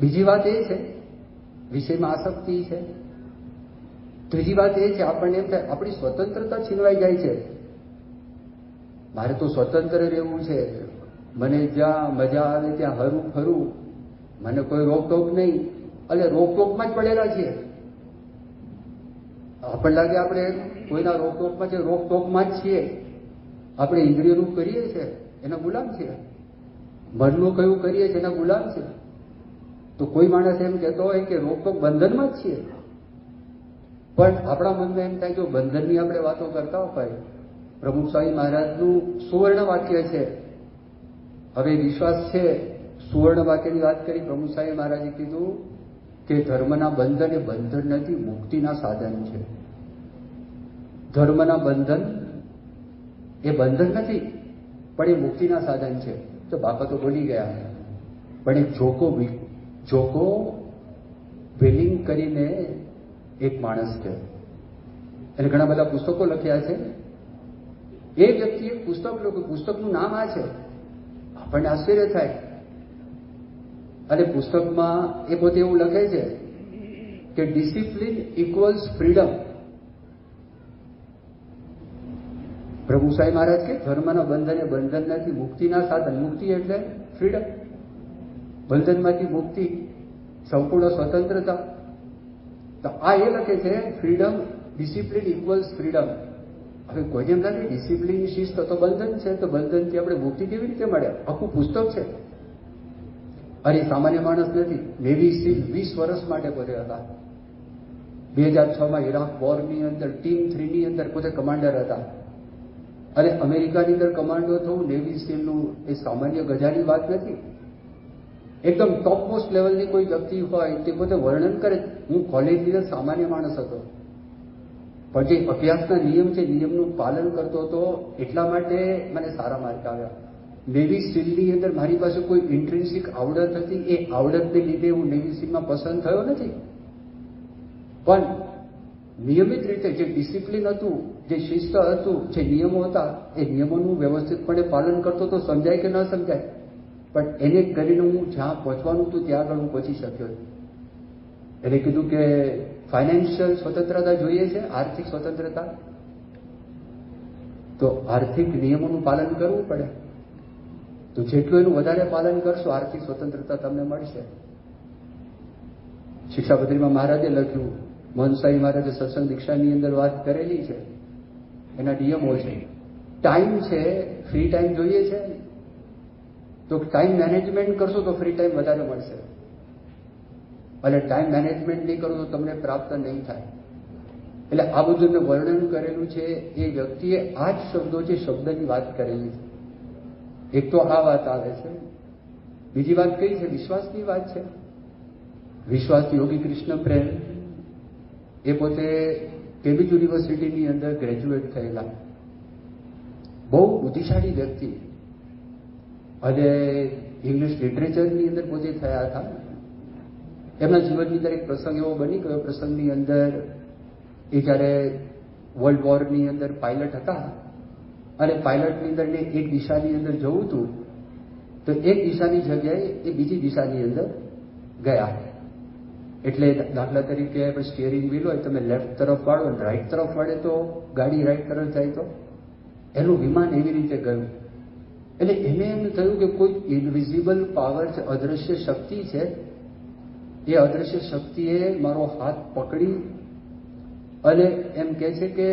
બીજી વાત એ છે વિષયમાં આસક્તિ છે. ત્રીજી વાત એ છે આપણને એમ થાય આપણી સ્વતંત્રતા છીનવાઈ જાય છે. મારે તો સ્વતંત્ર રહેવું છે, મને જ્યાં મજા આવે ત્યાં હરું ફરું, મને કોઈ રોકટોક નહીં. એટલે રોકટોકમાં જ પડેલા છીએ. આપણને લાગે આપણે કોઈના રોકટોકમાં છે, રોકટોકમાં જ છીએ. આપણે ઇન્દ્રિયનું કરીએ છીએ, એના ગુલામ છીએ. મનનું કયું કરીએ છીએ, એના ગુલામ છે. તો કોઈ માણસ એમ કહેતો હોય કે રોકટોક બંધનમાં જ છીએ, પણ આપણા મનમાં એમ થાય જો બંધનની આપણે વાતો કરતા હોય. પ્રમુખ સ્વામી મહારાજનું સુવર્ણ વાક્ય છે. હવે વિશ્વાસ છે, સુવર્ણ વાક્યની વાત કરી. પ્રમુખ સ્વામી મહારાજે કીધું કે ધર્મના બંધન એ બંધન નથી, મુક્તિના સાધન છે. ધર્મના બંધન એ બંધન નથી, પણ એ મુક્તિના સાધન છે. તો બાપા તો બોલી ગયા, પણ એક જોકો વેલિંગ કરીને એક માણસ છે, એને ઘણા બધા પુસ્તકો લખ્યા છે. એ વ્યક્તિ એક પુસ્તક લખ્યું, પુસ્તકનું નામ આ છે. આપણને આશ્ચર્ય થાય. અને પુસ્તકમાં એ પોતે એવું લખે છે કે ડિસિપ્લિન ઇક્વલ્સ ફ્રીડમ. પ્રભુ સાંઈ મહારાજ કે ધર્મના બંધન એ બંધન નથી, મુક્તિના સાધન. મુક્તિ એટલે ફ્રીડમ, બંધનમાંથી મુક્તિ, સંપૂર્ણ સ્વતંત્રતા. તો આ એ લખે છે ફ્રીડમ, ડિસિપ્લિન ઇક્વલ્સ ફ્રીડમ. હવે કોઈ એમ લાગે ડિસિપ્લિન શિસ્ત તો બંધન છે, તો બંધનથી આપણે મુક્તિ કેવી રીતે મળે? આખું પુસ્તક છે. અરે સામાન્ય માણસ નથી. નેવી સીલ 20 વર્ષ માટે પોતે હતા. 2006માં ઇરાક વોરની અંદર ટીમ 3 ની અંદર પોતે કમાન્ડર હતા. અને અમેરિકાની અંદર કમાન્ડો થવું નેવી સીલનું એ સામાન્ય ગજાની વાત નથી. એકદમ ટોપ મોસ્ટ લેવલની કોઈ વ્યક્તિ હોય તે પોતે વર્ણન કરે, હું કોલેજની અંદર સામાન્ય માણસ હતો, પણ જે અભ્યાસના નિયમ છે નિયમનું પાલન કરતો હતો, એટલા માટે મને સારા માર્ક આવ્યા. નેવી સીલની અંદર મારી પાસે કોઈ ઇન્ટ્રિન્સિક આવડત હતી, એ આવડતને લીધે હું નેવી સીલમાં પસંદ થયો નથી. પણ નિયમિત રીતે જે ડિસિપ્લિન હતું, જે શિસ્ત હતું, જે નિયમો હતા, એ નિયમોનું વ્યવસ્થિતપણે પાલન કરતો તો સમજાય કે ન સમજાય, પણ એને કરીને હું જ્યાં પહોંચવાનું હતું ત્યાં આગળ હું પહોંચી શક્યો. એને કીધું કે ફાઇનાન્શિયલ સ્વતંત્રતા જોઈએ છે, આર્થિક સ્વતંત્રતા, તો આર્થિક નિયમોનું પાલન કરવું પડે. તો જેટલું એનું વધારે પાલન કરશો આર્થિક સ્વતંત્રતા તમને મળશે. શિક્ષાપત્રીમાં મહારાજે લખ્યું, મહંસાઈ મહારાજે સત્સંગ દીક્ષાની અંદર વાત કરેલી છે, એના નિયમો છે. ટાઈમ છે, ફ્રી ટાઈમ જોઈએ છે, તો ટાઈમ મેનેજમેન્ટ કરશો તો ફ્રી ટાઈમ વધારે મળશે, અને ટાઈમ મેનેજમેન્ટ નહીં કરો તો તમને પ્રાપ્ત નહીં થાય. એટલે આ બધું મેં વર્ણન કરેલું છે. એ વ્યક્તિએ આ જ શબ્દો છે, શબ્દની વાત કરેલી છે. એક તો આ વાત આવે છે, બીજી વાત કઈ છે? વિશ્વાસની વાત છે. વિશ્વાસ યોગી કૃષ્ણ પ્રેમ, એ પોતે કેમ્બ્રિજ યુનિવર્સિટીની અંદર ગ્રેજ્યુએટ થયેલા, બહુ બુદ્ધિશાળી વ્યક્તિ, અને ઇંગ્લિશ લિટરેચરની અંદર પોતે થયા હતા. એમના જીવનની અંદર એક પ્રસંગ એવો બની ગયો, પ્રસંગની અંદર એ જ્યારે વર્લ્ડ વોરની અંદર પાયલટ હતા, અને પાયલટની અંદર એક દિશાની અંદર જવું હતું, તો એક દિશાની જગ્યાએ એ બીજી દિશાની અંદર ગયા. એટલે દાખલા તરીકે આપણે સ્ટિયરિંગ વ્હીલ હોય, તમે લેફ્ટ તરફ વાળો અને રાઈટ તરફ વાળે તો ગાડી રાઈટ તરફ જાય, તો એનું વિમાન એવી રીતે ગયું. એટલે એને એમ થયું કે કોઈ ઇનવિઝિબલ પાવર છે, અદ્રશ્ય શક્તિ છે, એ અદ્રશ્ય શક્તિએ મારો હાથ પકડી અને એમ કહે છે કે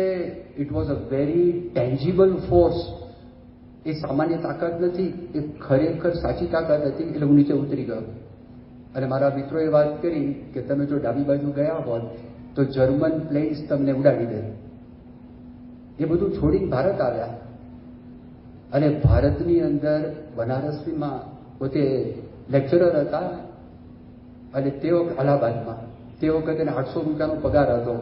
it was a very tangible force. એ સામાન્ય તાકાત નથી, એ ખરેખર સાચી તાકાત હતી. એટલે હું નીચે ઉતરી ગયો. અને મારા મિત્રોએ વાત કરી કે તમે જો ડાબી બાજુ ગયા હોત તો જર્મન પ્લેન્સ તમને ઉડાડી દે. એ બધું છોડીને ભારત આવ્યા, અને ભારતની અંદર બનારસમાં પોતે લેક્ચરર હતા, અને તે વખત અલ્હાબાદમાં તે વખતે 800 રૂપિયાનો પગાર હતો.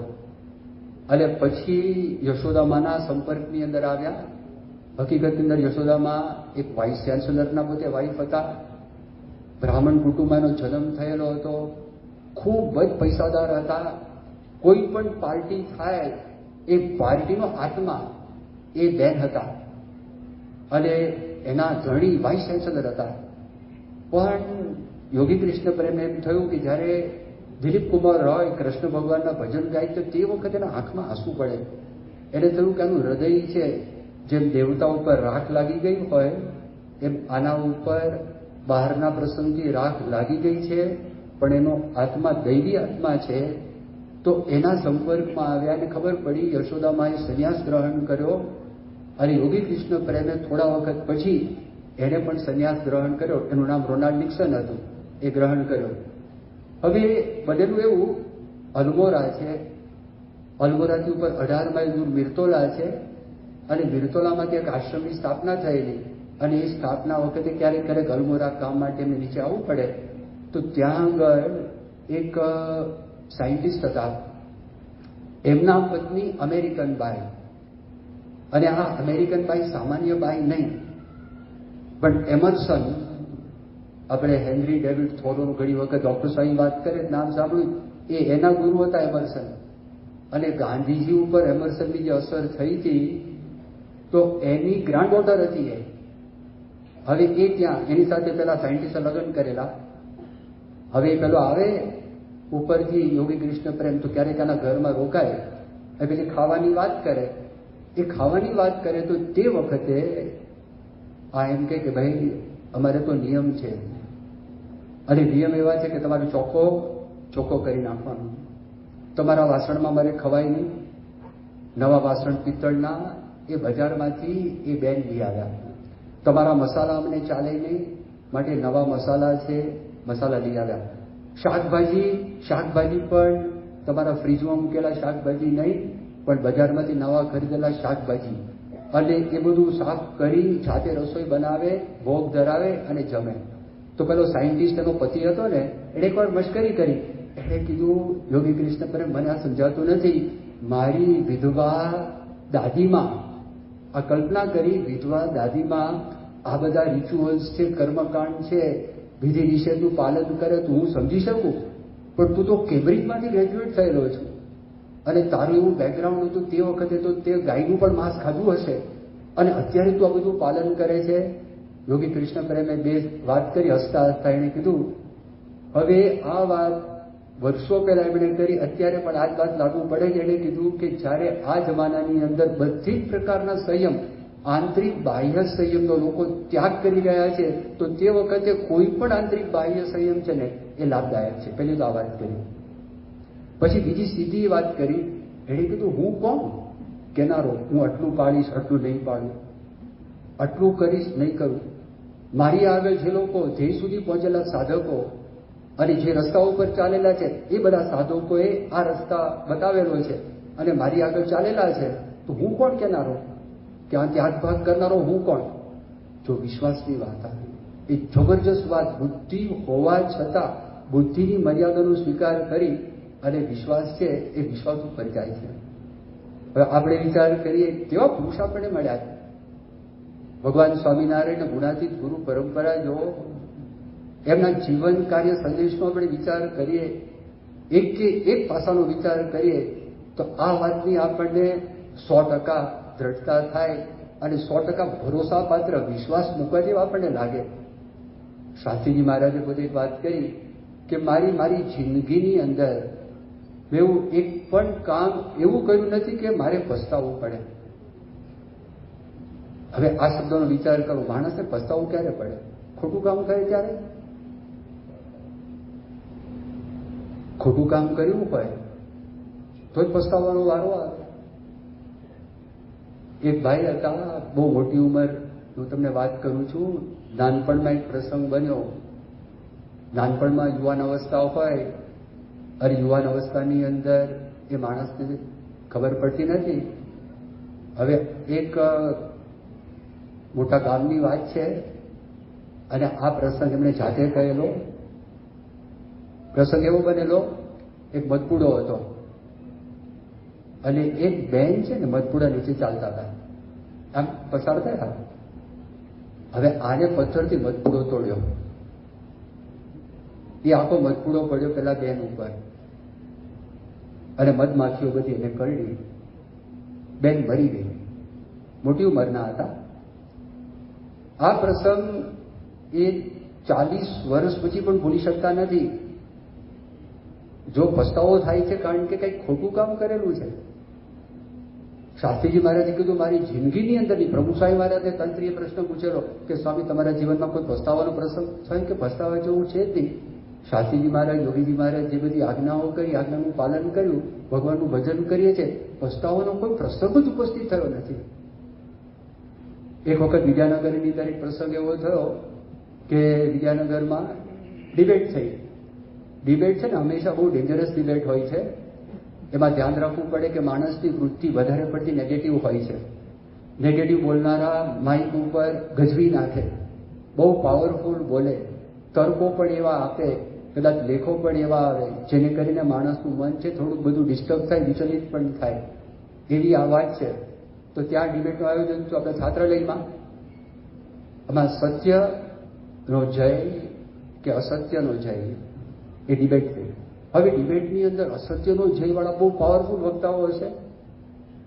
અને પછી યશોદામાના સંપર્કની અંદર આવ્યા. હકીકતની અંદર યશોદામાં એક વાઇસ ચાન્સેલરના પોતે વાઇફ હતા, બ્રાહ્મણ કુટુંબમાં એનો જન્મ થયેલો હતો, ખૂબ જ પૈસાદાર હતા. કોઈ પણ પાર્ટી થાય એ પાર્ટીનો આત્મા એ બેન હતા, અને એના ધણી વાઇસ ચાન્સેલર હતા. પણ યોગી કૃષ્ણ પ્રેમ એમ થયું કે જ્યારે દિલીપ કુમાર રોય કૃષ્ણ ભગવાનના ભજન ગાય તો તે વખતે એના આંખમાં આંસુ પડે. એને થયું કે આનું હૃદય છે, જેમ દેવતા ઉપર રાખ લાગી ગઈ હોય એમ આના ઉપર બહારના પ્રસંગથી રાખ લાગી ગઈ છે, પણ એનો આત્મા દૈવી આત્મા છે. તો એના સંપર્કમાં આવ્યા અને ખબર પડી. યશોદામાએ સંન્યાસ ગ્રહણ કર્યો, અને યોગી કૃષ્ણ પ્રેમે થોડા વખત પછી એને પણ સંન્યાસ ગ્રહણ કર્યો. એનું નામ રોનાલ્ડ નિક્સન હતું, એ ગ્રહણ કર્યો. હવે બનેલું એવું, અલ્મોરા છે, અલ્મોરાથી ઉપર 18 માઇલ દૂર મિર્તોલા છે, અને મિર્તોલામાંથી એક આશ્રમની સ્થાપના થયેલી. અને એ સ્થાપના વખતે ક્યારેક ક્યારેક અલ્મોરા કામ માટે એમને નીચે આવવું પડે, તો ત્યાં આગળ એક સાયન્ટિસ્ટ હતા, એમના પત્ની અમેરિકન બાઈ. અને આ અમેરિકન બાઈ સામાન્ય બાઈ નહીં, પણ એમર્સન, આપણે હેનરી ડેવિડ થોરોનું ઘણી વખત ડોક્ટર સાહેબ વાત કરે નામ સાંભળ્યું, એ એના ગુરુ હતા એમર્સન. અને ગાંધીજી ઉપર એમર્સનની જે અસર થઈ હતી, તો એની ગ્રાન્ડ ડોટર હતી એ. હવે એ ત્યાં એની સાથે પેલા સાયન્ટિસ્ટે લગ્ન કરેલા, હવે પેલો આવે ઉપરથી યોગી કૃષ્ણ પ્રેમ તો ક્યારેક આના ઘરમાં રોકાય, એ પેલી ખાવાની વાત કરે. એ ખાવાની વાત કરે તો તે વખતે આ એમ કે ભાઈ અમારે તો નિયમ છે, અને નિયમ એવા છે કે તમારે ચોખ્ખો કરી નાખવાનો. તમારા વાસણમાં મારે ખવાય નહીં. નવા વાસણ પિત્તળના એ બજારમાંથી એ બેન લઈ આવ્યા. તમારા મસાલા અમને ચાલે નહીં, માટે નવા મસાલા છે, મસાલા લઈ આવ્યા. શાકભાજી પણ તમારા ફ્રીજમાં મૂકેલા શાકભાજી નહીં, પણ બજારમાંથી નવા ખરીદેલા શાકભાજી, અને એ બધું સાફ કરી જાતે રસોઈ બનાવે, ભોગ ધરાવે અને જમે. તો પેલો સાયન્ટિસ્ટ એનો પતિ હતો ને, એને એકવાર મશ્કરી કરી. એણે કીધું, યોગી કૃષ્ણ પર મને આ સમજાતું નથી. મારી વિધવા દાદીમાં, આ કલ્પના કરી, વિધવા દાદીમાં આ બધા રિચ્યુઅલ્સ છે, કર્મકાંડ છે, વિધિ નિષેધનું પાલન કરે તો હું સમજી શકું, પણ તું તો કેમ્બ્રિજમાંથી ગ્રેજ્યુએટ થયેલો છું, અને તારું એવું બેકગ્રાઉન્ડ હતું, તે વખતે તો તે ગાયનું પણ માંસ ખાધું હશે, અને અત્યારે તું આ બધું પાલન કરે છે. યોગી કૃષ્ણ પ્રેમે બે વાત કરી, હસતા હસતા એણે કીધું, હવે આ વાત વર્ષો પહેલા એમણે કરી, અત્યારે પણ આ જ વાત લાગુ પડે છે. એણે કીધું કે જ્યારે આ જમાનાની અંદર બધી જ પ્રકારના સંયમ, આંતરિક બાહ્ય સંયમનો લોકો ત્યાગ કરી રહ્યા છે, તો તે વખતે કોઈ પણ આંતરિક બાહ્ય સંયમ છે ને એ લાભદાયક છે. પહેલી તો આ વાત કરી. પછી બીજી સીધી વાત કરી. એણે કીધું, હું કોણ કેનારો, હું આટલું પાડીશ, આટલું નહીં પાડું, આટલું કરીશ, નહીં કરું. મારી આગળ જે લોકો ધ્યેય સુધી પહોંચેલા સાધકો અને જે રસ્તા ઉપર ચાલેલા છે, એ બધા સાધકોએ આ રસ્તા બતાવેલો છે અને મારી આગળ ચાલેલા છે, તો હું કોણ કેનારો, ક્યાં ત્યાગ ભાગ કરનારો હું કોણ? જો વિશ્વાસની વાત આવે, એ જબરજસ્ત વાત. બુદ્ધિ હોવા છતાં બુદ્ધિની મર્યાદાનો સ્વીકાર કરી અને વિશ્વાસ છે એ વિશ્વાસ ઉપર જાય છે. હવે આપણે વિચાર કરીએ, કેવા પુરુષ આપણને મળ્યા છે. ભગવાન સ્વામિનારાયણ ગુણાતીત ગુરુ પરંપરા જો એમના જીવન કાર્ય સંદેશનો આપણે વિચાર કરીએ, એક કે એક પાસાનો વિચાર કરીએ, તો આ વાતની આપણને 100% દ્રઢતા થાય અને 100% ભરોસાપાત્ર વિશ્વાસ મૂકવા જેવા આપણને લાગે. શાસ્ત્રીજી મહારાજે પોતે એક વાત કરી કે મારી જિંદગીની અંદર મેં એવું એક પણ કામ એવું કર્યું નથી કે મારે પસ્તાવવું પડે. હવે આ શબ્દોનો વિચાર કરો, માણસને પસ્તાવવું ક્યારે પડે? ખોટું કામ કરે ત્યારે. ખોટું કામ કર્યું હોય તો જ પસ્તાવવાનો વારો આવે. એક ભાઈ હતા, બહુ મોટી ઉંમર, હું તમને વાત કરું છું. નાનપણમાં એક પ્રસંગ બન્યો. નાનપણમાં યુવાન અવસ્થા હોય, અને યુવાન અવસ્થાની અંદર એ માણસને ખબર પડતી નથી. હવે એક મોટા ગામની વાત છે, અને આ પ્રસંગ એમણે જાતે કહેલો. પ્રસંગ એવો બનેલો, એક મધપુડો હતો, અને એક બેન છે ને મધપુડા નીચે ચાલતા હતા, આમ પસાર થયા. હવે આને પથ્થરથી મધપુડો તોડ્યો. એ આખો મધપુડો પડ્યો પેલા બેન ઉપર, અને મધમાખીઓ બધી એને કરડી. બેન મરી ગઈ. મોટી ઉંમરના હતા. આ પ્રસંગ એ 40 વર્ષ પછી પણ ભૂલી શકતા નથી. જો પસ્તાવો થાય છે કારણ કે કંઈક ખોટું કામ કરેલું છે. શાસ્ત્રીજી મહારાજે કીધું, મારી જિંદગીની અંદરની, પ્રભુ સ્વામી મહારાજે તંત્રીય પ્રશ્ન પૂછેલો કે સ્વામી તમારા જીવનમાં કોઈ પસ્તાવાનો પ્રસંગ? સ્વામી કે પસ્તાવા જેવું છે જ નહીં. શાસ્ત્રીજી મહારાજ, યોગીજી મહારાજ જે બધી આજ્ઞાઓ કરી, આજ્ઞાનું પાલન કર્યું, ભગવાનનું ભજન કરીએ છીએ, પસ્તાવાનો કોઈ પ્રસંગ જ ઉપસ્થિત થયો નથી. એક વખત વિદ્યાનગરની અંદર એક પ્રસંગ એવો થયો કે વિદ્યાનગરમાં ડિબેટ થઈ. ડિબેટ છે ને હંમેશા બહુ ડેન્જરસ ડિબેટ હોય છે. એમાં ધ્યાન રાખવું પડે કે માણસની વૃત્તિ વધારે પડતી નેગેટિવ હોય છે. નેગેટિવ બોલનારા માઇક ઉપર ગજવી નાખે, બહુ પાવરફુલ બોલે, તર્કો પણ એવા આપે, કદાચ લેખો પણ એવા આવે જેને કરીને માણસનું મન છે થોડુંક બધું ડિસ્ટર્બ થાય, વિચલિત પણ થાય. એવી આ વાત છે. તો ત્યાં ડિબેટનું આયોજન હતું આપણા છાત્રાલયમાં. આમાં સત્યનો જય કે અસત્યનો જય, એ ડિબેટ થઈ. હવે ડિબેટની અંદર અસત્યનો જયવાળા બહુ પાવરફુલ વક્તાઓ હશે,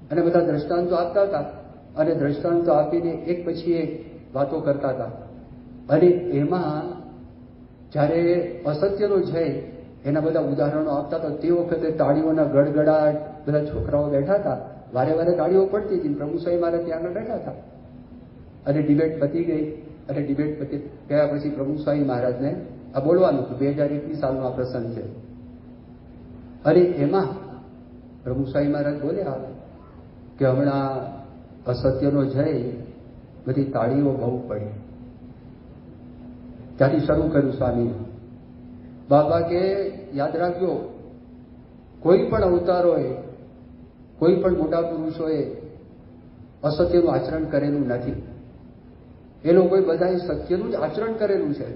અને બધા દ્રષ્ટાંતો આપતા હતા, અને દ્રષ્ટાંતો આપીને એક પછી એક વાતો કરતા હતા. અને એમાં જ્યારે અસત્યનો જય એના બધા ઉદાહરણો આપતા હતા. તે વખતે તાળીઓના ગડગડાટ, બધા છોકરાઓ બેઠા હતા, વારે વારે તાળીઓ પડતી હતી. પ્રભુ સ્વામી મહારાજ ત્યાં આગળ બેઠા હતા અને ડિબેટ પતી ગઈ. અને ડિબેટ પતી ગયા પછી પ્રભુ સ્વામી મહારાજને આ બોલવાનું હતું. 2021 સાલનો આ પ્રસંગ છે. અને એમાં પ્રભુ સ્વામી મહારાજ બોલ્યા કે હમણાં અસત્યનો જય, બધી તાળીઓ બહુ પડી. ત્યાંથી શરૂ કર્યું સ્વામી. બાબા કે યાદ રાખજો, કોઈ પણ અવતારોએ, કોઈ પણ મોટા પુરુષોએ અસત્યનું આચરણ કરેલું નથી. એ લોકોએ બધાએ સત્યનું જ આચરણ કરેલું છે.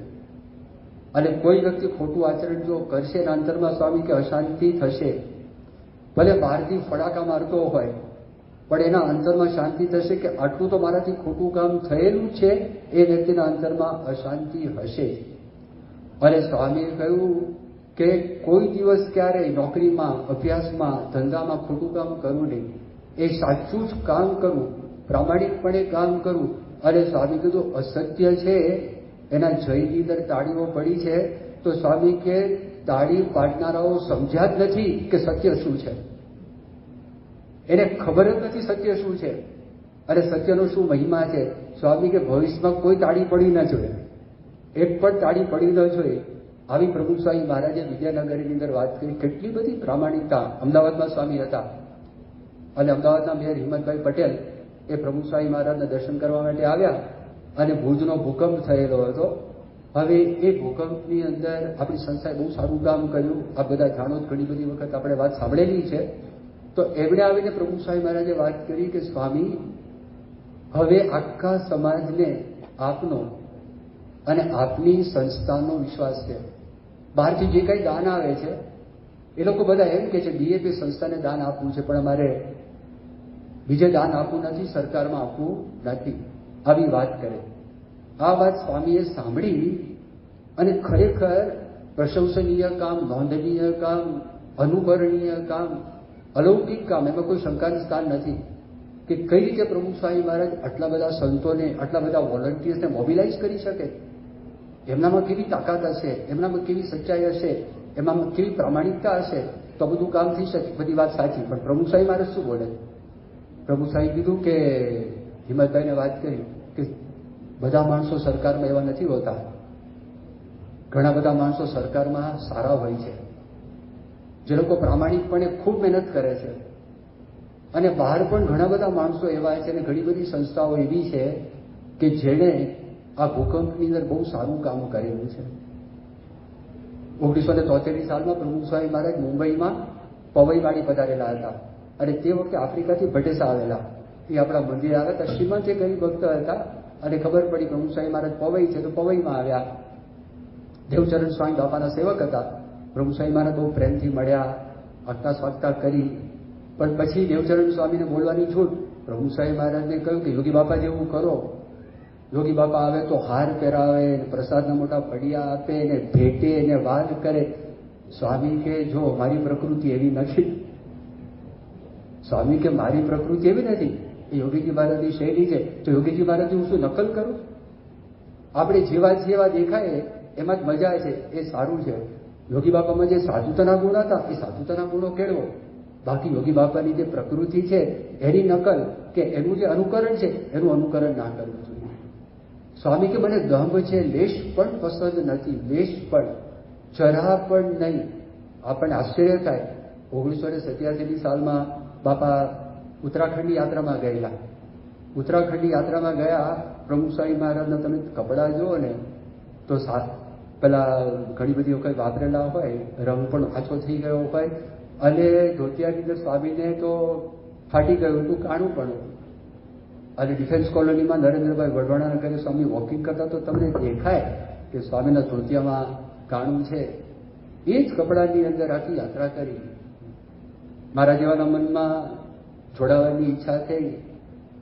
અને કોઈ વ્યક્તિ ખોટું આચરણ જો કરશે એના અંતરમાં સ્વામી કે અશાંતિ થશે. ભલે બહારથી ફડાકા મારતો હોય પણ એના અંતરમાં શાંતિ થશે કે આટલું તો મારાથી ખોટું કામ થયેલું છે. એ વ્યક્તિના અંતરમાં અશાંતિ હશે. અને સ્વામીએ કહ્યું કે કોઈ દિવસ ક્યારેય નોકરીમાં, અભ્યાસમાં, ધંધામાં ખોટું કામ કરવું નહીં. એ સાચું જ કામ કરવું, પ્રામાણિકપણે કામ કરવું. અને સ્વામી કીધું અસત્ય છે એના જયની અંદર તાળીઓ પડી છે. તો સ્વામી કે તાળી પાડનારાઓ સમજ્યા જ નથી કે સત્ય શું છે. એને ખબર જ નથી સત્ય શું છે અને સત્યનો શું મહિમા છે. સ્વામી કે ભવિષ્યમાં કોઈ તાળી પડી ન જોઈએ, એક પણ તાળી પડી ન જોઈએ. આવી પ્રભુ સ્વામી મહારાજે વિદ્યાનગરની અંદર વાત કરી. કેટલી બધી પ્રામાણિકતા. અમદાવાદમાં સ્વામી હતા અને અમદાવાદના મેયર હિંમતભાઈ પટેલ એ પ્રભુ સ્વામી મહારાજના દર્શન કરવા માટે આવ્યા અને ભુજનો ભૂકંપ થયેલો હતો. હવે એ ભૂકંપની અંદર આપણી સંસ્થાએ બહુ સારું કામ કર્યું. આ બધા જાણો, ઘણી બધી વખત આપણે વાત સાંભળેલી છે. તો એમણે આવીને પ્રભુ સ્વામી મહારાજે વાત કરી કે સ્વામી, હવે આખા સમાજને આપનો અને આપની સંસ્થાનો વિશ્વાસ છે. બહારથી જે કંઈ દાન આવે છે એ લોકો બધા એમ કે છે ડીએપી સંસ્થાને દાન આપવું છે, પણ અમારે બીજે દાન આપવું નથી, સરકારમાં આપવું નથી. આવી વાત કરે. આ વાત સ્વામીએ સાંભળી અને ખરેખર પ્રશંસનીય કામ, નોંધનીય કામ, અનુકરણીય કામ, અલૌકિક કામ, એમાં કોઈ શંકાનું સ્થાન નથી કે કઈ રીતે પ્રભુ સ્વામી મહારાજ આટલા બધા સંતોને, આટલા બધા વોલન્ટિયર્સને મોબિલાઇઝ કરી શકે. એમનામાં કેવી તાકાત હશે, એમનામાં કેવી સચ્ચાઈ હશે, એમનામાં કેવી પ્રામાણિકતા હશે, તો બધું કામ થઈ શકે. બધી વાત સાચી. પણ પ્રભુ સ્વામી મહારાજ શું બોલે? પ્રભુ સ્વામી કીધું કે હિંમતભાઈને વાત કરી કે બધા માણસો સરકારમાં એવા નથી હોતા. ઘણા બધા માણસો સરકારમાં સારા હોય છે, જે લોકો પ્રામાણિકપણે ખૂબ મહેનત કરે છે. અને બહાર પણ ઘણા બધા માણસો એવા છે અને ઘણી બધી સંસ્થાઓ એવી છે કે જેણે આ ભૂકંપની અંદર બહુ સારું કામ કરેલું છે. 1973 સાલમાં પ્રભુ સ્વામી મહારાજ મુંબઈમાં પવઈવાડી પધારેલા હતા અને તે વખતે આફ્રિકાથી ભટેસા આવેલા. એ આપણા મંદિર આવ્યા હતા. શ્રીમંત એ ગરીબ ભક્ત હતા અને ખબર પડી પ્રભુ સ્વામી મહારાજ પવઈ છે તો પવઈમાં આવ્યા. દેવચરણ સ્વામી બાપાના સેવક હતા. પ્રભુ સ્વામી મહારાજ બહુ પ્રેમથી મળ્યા, આગતા સ્વાગતા કરી. પણ પછી દેવચરણ સ્વામીને બોલવાની છૂટ. પ્રભુ સ્વામી મહારાજને કહ્યું કે યોગી બાપા જેવું કરો. યોગી બાપા આવે તો હાર પહેરાવે, પ્રસાદના મોટા પડિયા આપે ને ભેટે ને વાલ કરે. સ્વામી કે જો મારી પ્રકૃતિ એવી નથી. સ્વામી કે મારી પ્રકૃતિ એવી નથી. એ યોગીજી મહારાજની શૈલી છે. તો યોગીજી મહારાજની હું શું નકલ કરું? આપણે જેવા દેખાય એમાં જ મજા છે, એ સારું છે. યોગી બાપામાં જે સાધુતાના ગુણ હતા એ સાધુતાના ગુણો કેળવો. બાકી યોગી બાપાની જે પ્રકૃતિ છે એની નકલ કે એનું જે અનુકરણ છે એનું અનુકરણ ના કરવું જોઈએ. સ્વામી કે મને દંભ છે લેશ પણ પસંદ નથી, લેશ પણ, જરા પણ નહીં. આપણને આશ્ચર્ય થાય. 1987 સાલમાં બાપા ઉત્તરાખંડની યાત્રામાં ગયેલા. ઉત્તરાખંડની યાત્રામાં ગયા. પ્રભુ સ્વામી મહારાજના તમે કપડાં જુઓ ને તો પેલા ઘણી બધી વખત વાપરેલા હોય, રંગ પણ આછો થઈ ગયો હોય અને ધોતિયાની અંદર સ્વામીને તો ફાટી ગયું હતું, કાણું પણ. અને ડિફેન્સ કોલોનીમાં નરેન્દ્રભાઈ વઢવાણાના ઘરે સ્વામી વોકિંગ કરતા તો તમને દેખાય કે સ્વામીના ધોતિયામાં કાણું છે. એ જ કપડાની અંદર આખી યાત્રા કરી. મારા જેવાના મનમાં જોડાવાની ઈચ્છા થઈ.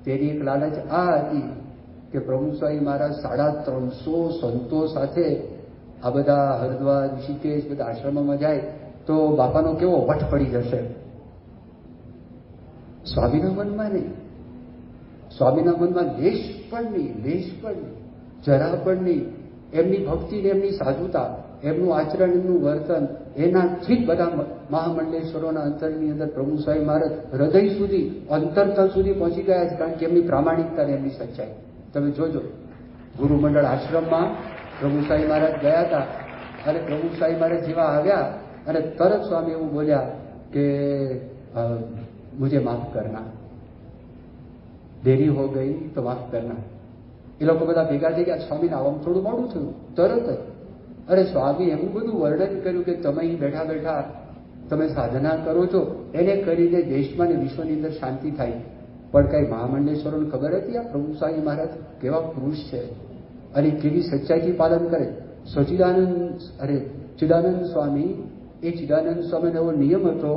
તેની એક લાલચ આ હતી કે પ્રભુ સ્વામી મહારાજ 350 સંતો સાથે આ બધા હરિદ્વાર, ઋષિકેશ બધા આશ્રમોમાં જાય તો બાપાનો કેવો વટ પડી જશે. સ્વામીના મનમાં નહીં. સ્વામીના મનમાં લેશ પણ નહીં, લેશ પણ નહીં, જરા પણ નહીં. એમની ભક્તિ ને એમની સાધુતા એમનું આચરણ, એમનું વર્તન, એનાથી જ બધા મહામંડલેશ્વરોના અંતરની અંદર પ્રભુ સ્વામી મહારાજ હૃદય સુધી, અંતરતલ સુધી પહોંચી ગયા છે. કારણ કે એમની પ્રામાણિકતા ને એમની સચ્ચાઈ તમે જોજો. ગુરુમંડળ આશ્રમમાં પ્રભુ સ્વામી મહારાજ ગયા હતા અને પ્રભુ સ્વામી મહારાજ જેવા આવ્યા અને તરત સ્વામી એવું બોલ્યા કે મુझे માફ કરના, દેરી હો ગઈ તો માફ કરના. એ લોકો બધા ભેગા થઈ ગયા. સ્વામીને આવવામાં થોડું મોડું થયું. તરત જ અરે સ્વામી એવું બધું વર્ણન કર્યું કે તમે અહીં બેઠા બેઠા તમે સાધના કરો છો, એને કરીને દેશમાં ને વિશ્વની અંદર શાંતિ થાય. પણ કઈ મહામંડલેશ્વરોને ખબર હતી આ પ્રભુ સ્વામી મહારાજ કેવા પુરુષ છે અને કેવી સચ્ચાઈથી પાલન કરે. ચિદાનંદ સ્વામી, એ ચિદાનંદ સ્વામીનો એવો નિયમ હતો,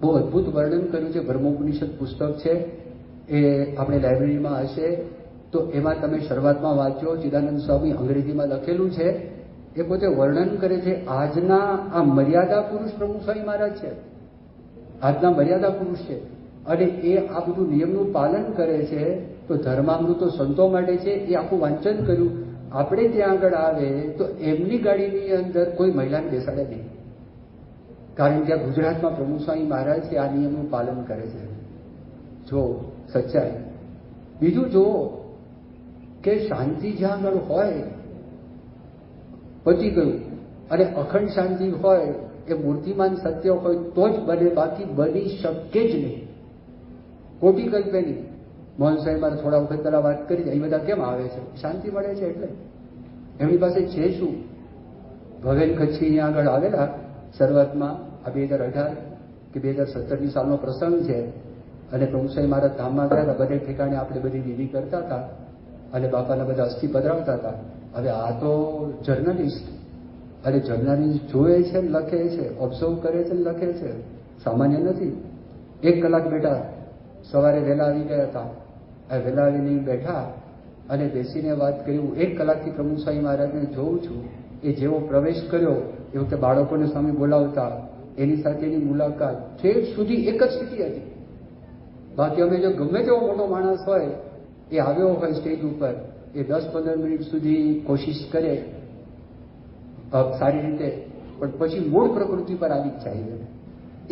બહુ અદભુત વર્ણન કર્યું છે. બ્રહ્મોપનિષદ પુસ્તક છે, એ આપણે લાઇબ્રેરીમાં હશે તો એમાં તમે શરૂઆતમાં વાંચો. ચિદાનંદ સ્વામી અંગ્રેજીમાં લખેલું છે. એ પોતે વર્ણન કરે છે આજના આ મર્યાદા પુરુષ પ્રભુ સ્વામી મહારાજ છે, આજના મર્યાદા પુરુષ છે અને એ આ બધું નિયમનું પાલન કરે છે. તો ધર્મામૃતો સંતો માટે છે, એ આખું વાંચન કર્યું. આપણે ત્યાં આગળ આવે તો એમની ગાડીની અંદર કોઈ મહિલાને બેસાડે નહીં, કારણ કે ગુજરાતમાં પ્રભુ સ્વામી મહારાજ છે આ નિયમનું પાલન કરે છે. જો સચ્ચાઈ. બીજું જુઓ કે શાંતિ જ્યાં આગળ હોય પતી ગયું, અને અખંડ શાંતિ હોય એ મૂર્તિમાન સત્ય હોય તો જ બને, બાકી બની શકે જ નહીં. ખોટી કલ્પે નહીં. મોહન સાહેબ મારે થોડા વખત પહેલા વાત કરી, અહીં બધા કેમ આવે છે? શાંતિ મળે છે એટલે. એમની પાસે છે શું? ભવેલ કચ્છી અહીંયા આગળ આવેલા શરૂઆતમાં, આ 2018 કે 2017 સાલનો પ્રસંગ છે અને પ્રભુ સાહેબ મારા ધામમાં ગયા હતા. બધે ઠેકાણે આપણે બધી વિધિ કરતા હતા અને બાપાના બધા અસ્થિ પધરાવતા હતા. હવે આ તો જર્નલિસ્ટ, અને જર્નલિસ્ટ જોવે છે ને લખે છે, ઓબ્ઝર્વ કરે છે ને લખે છે, સામાન્ય નથી. 1 કલાક બેઠા, સવારે વહેલા આવી ગયા હતા. વહેલા આવીને બેઠા અને બેસીને વાત કરી. હું 1 કલાકથી પ્રભુ સ્વામી મહારાજને જોઉં છું. એ જેવો પ્રવેશ કર્યો એ વખતે બાળકોને સ્વામી બોલાવતા, એની સાથેની મુલાકાત છેક સુધી એક જ સ્થિતિ હતી. બાકી અમે જો ગમે તેવો મોટો માણસ હોય એ આવ્યો હોય સ્ટેજ ઉપર, એ 10-15 મિનિટ સુધી કોશિશ કરે સારી રીતે, પણ પછી મૂળ પ્રકૃતિ પર આવી જ જાય.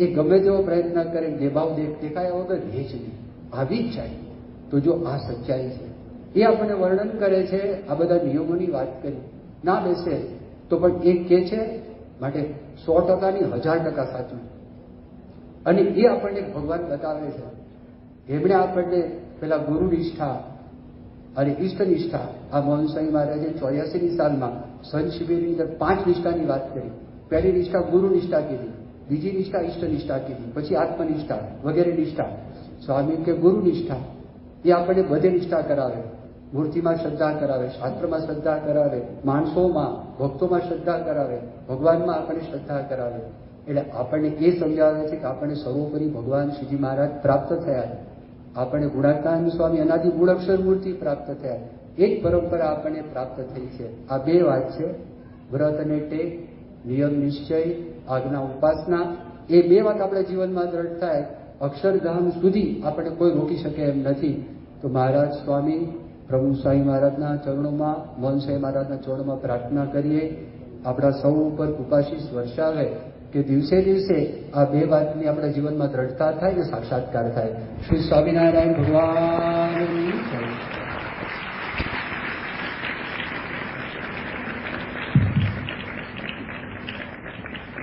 એ ગમે તેવો પ્રયત્ન કરે, દેભાવ દેખાયા વગર રહે જ નહીં, આવી જ જાય. તો જો આ સચ્ચાઈ છે, એ આપણને વર્ણન કરે છે. આ બધા નિયમોની વાત કરી, ના બેસે તો પણ એ કે છે માટે 100% ની 1000% સાચું. અને એ આપણને ભગવાન બતાવે છે. એમણે આપણને પેલા ગુરુ નિષ્ઠા અને ઈષ્ટ નિષ્ઠા, આ મોહન સ્વામી મહારાજે 84ની સાલમાં સંત શિબિરની અંદર 5 નિષ્ઠાની વાત કરી. પહેલી નિષ્ઠા ગુરુ નિષ્ઠા કીધી, બીજી નિષ્ઠા ઈષ્ટ નિષ્ઠા કીધી, પછી આત્મનિષ્ઠા વગેરે નિષ્ઠા. સ્વામી કે ગુરુ નિષ્ઠા એ આપણને બધે નિષ્ઠા કરાવે. મૂર્તિમાં શ્રદ્ધા કરાવે, શાસ્ત્રમાં શ્રદ્ધા કરાવે, માણસોમાં ભક્તોમાં શ્રદ્ધા કરાવે, ભગવાનમાં આપણને શ્રદ્ધા કરાવે. એટલે આપણને એ સમજાવે છે કે આપણને સર્વોપરી ભગવાન શ્રીજી મહારાજ પ્રાપ્ત થયા. આપણને ગુણાત્માનંદ સ્વામી અનાદિ ગુણઅક્ષર મૂર્તિ પ્રાપ્ત થયા. એ જ પરંપરા આપણને પ્રાપ્ત થઈ છે. આ 2 વાત છે, વ્રત અને ટેક, નિયમ નિશ્ચય, આજ્ઞા ઉપાસના. એ 2 વાત આપણા જીવનમાં દ્રઢ થાય, અક્ષરધામ સુધી આપણને કોઈ રોકી શકે એમ નથી. તો મહારાજ સ્વામી પ્રભુ સ્વામી મહારાજના ચરણોમાં, મોહન સ્વામી મહારાજના ચરણોમાં પ્રાર્થના કરીએ, આપણા સૌ ઉપર કૃપાશીષ વર્ષાવે કે દિવસે દિવસે આ 2 વાતની આપણા જીવનમાં દ્રઢતા થાય ને સાક્ષાત્કાર થાય. શ્રી સ્વામિનારાયણ ભગવાનની જય.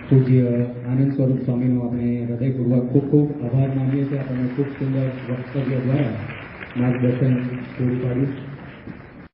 પૂજ્ય આનંદ સ્વરૂપ સ્વામીનો આપણે હૃદયપૂર્વક ખૂબ ખૂબ આભાર માનીએ છીએ. આપણને ખૂબ સુંદર વક્તવ્ય દ્વારા માર્ગદર્શન પૂરું પાડ્યું.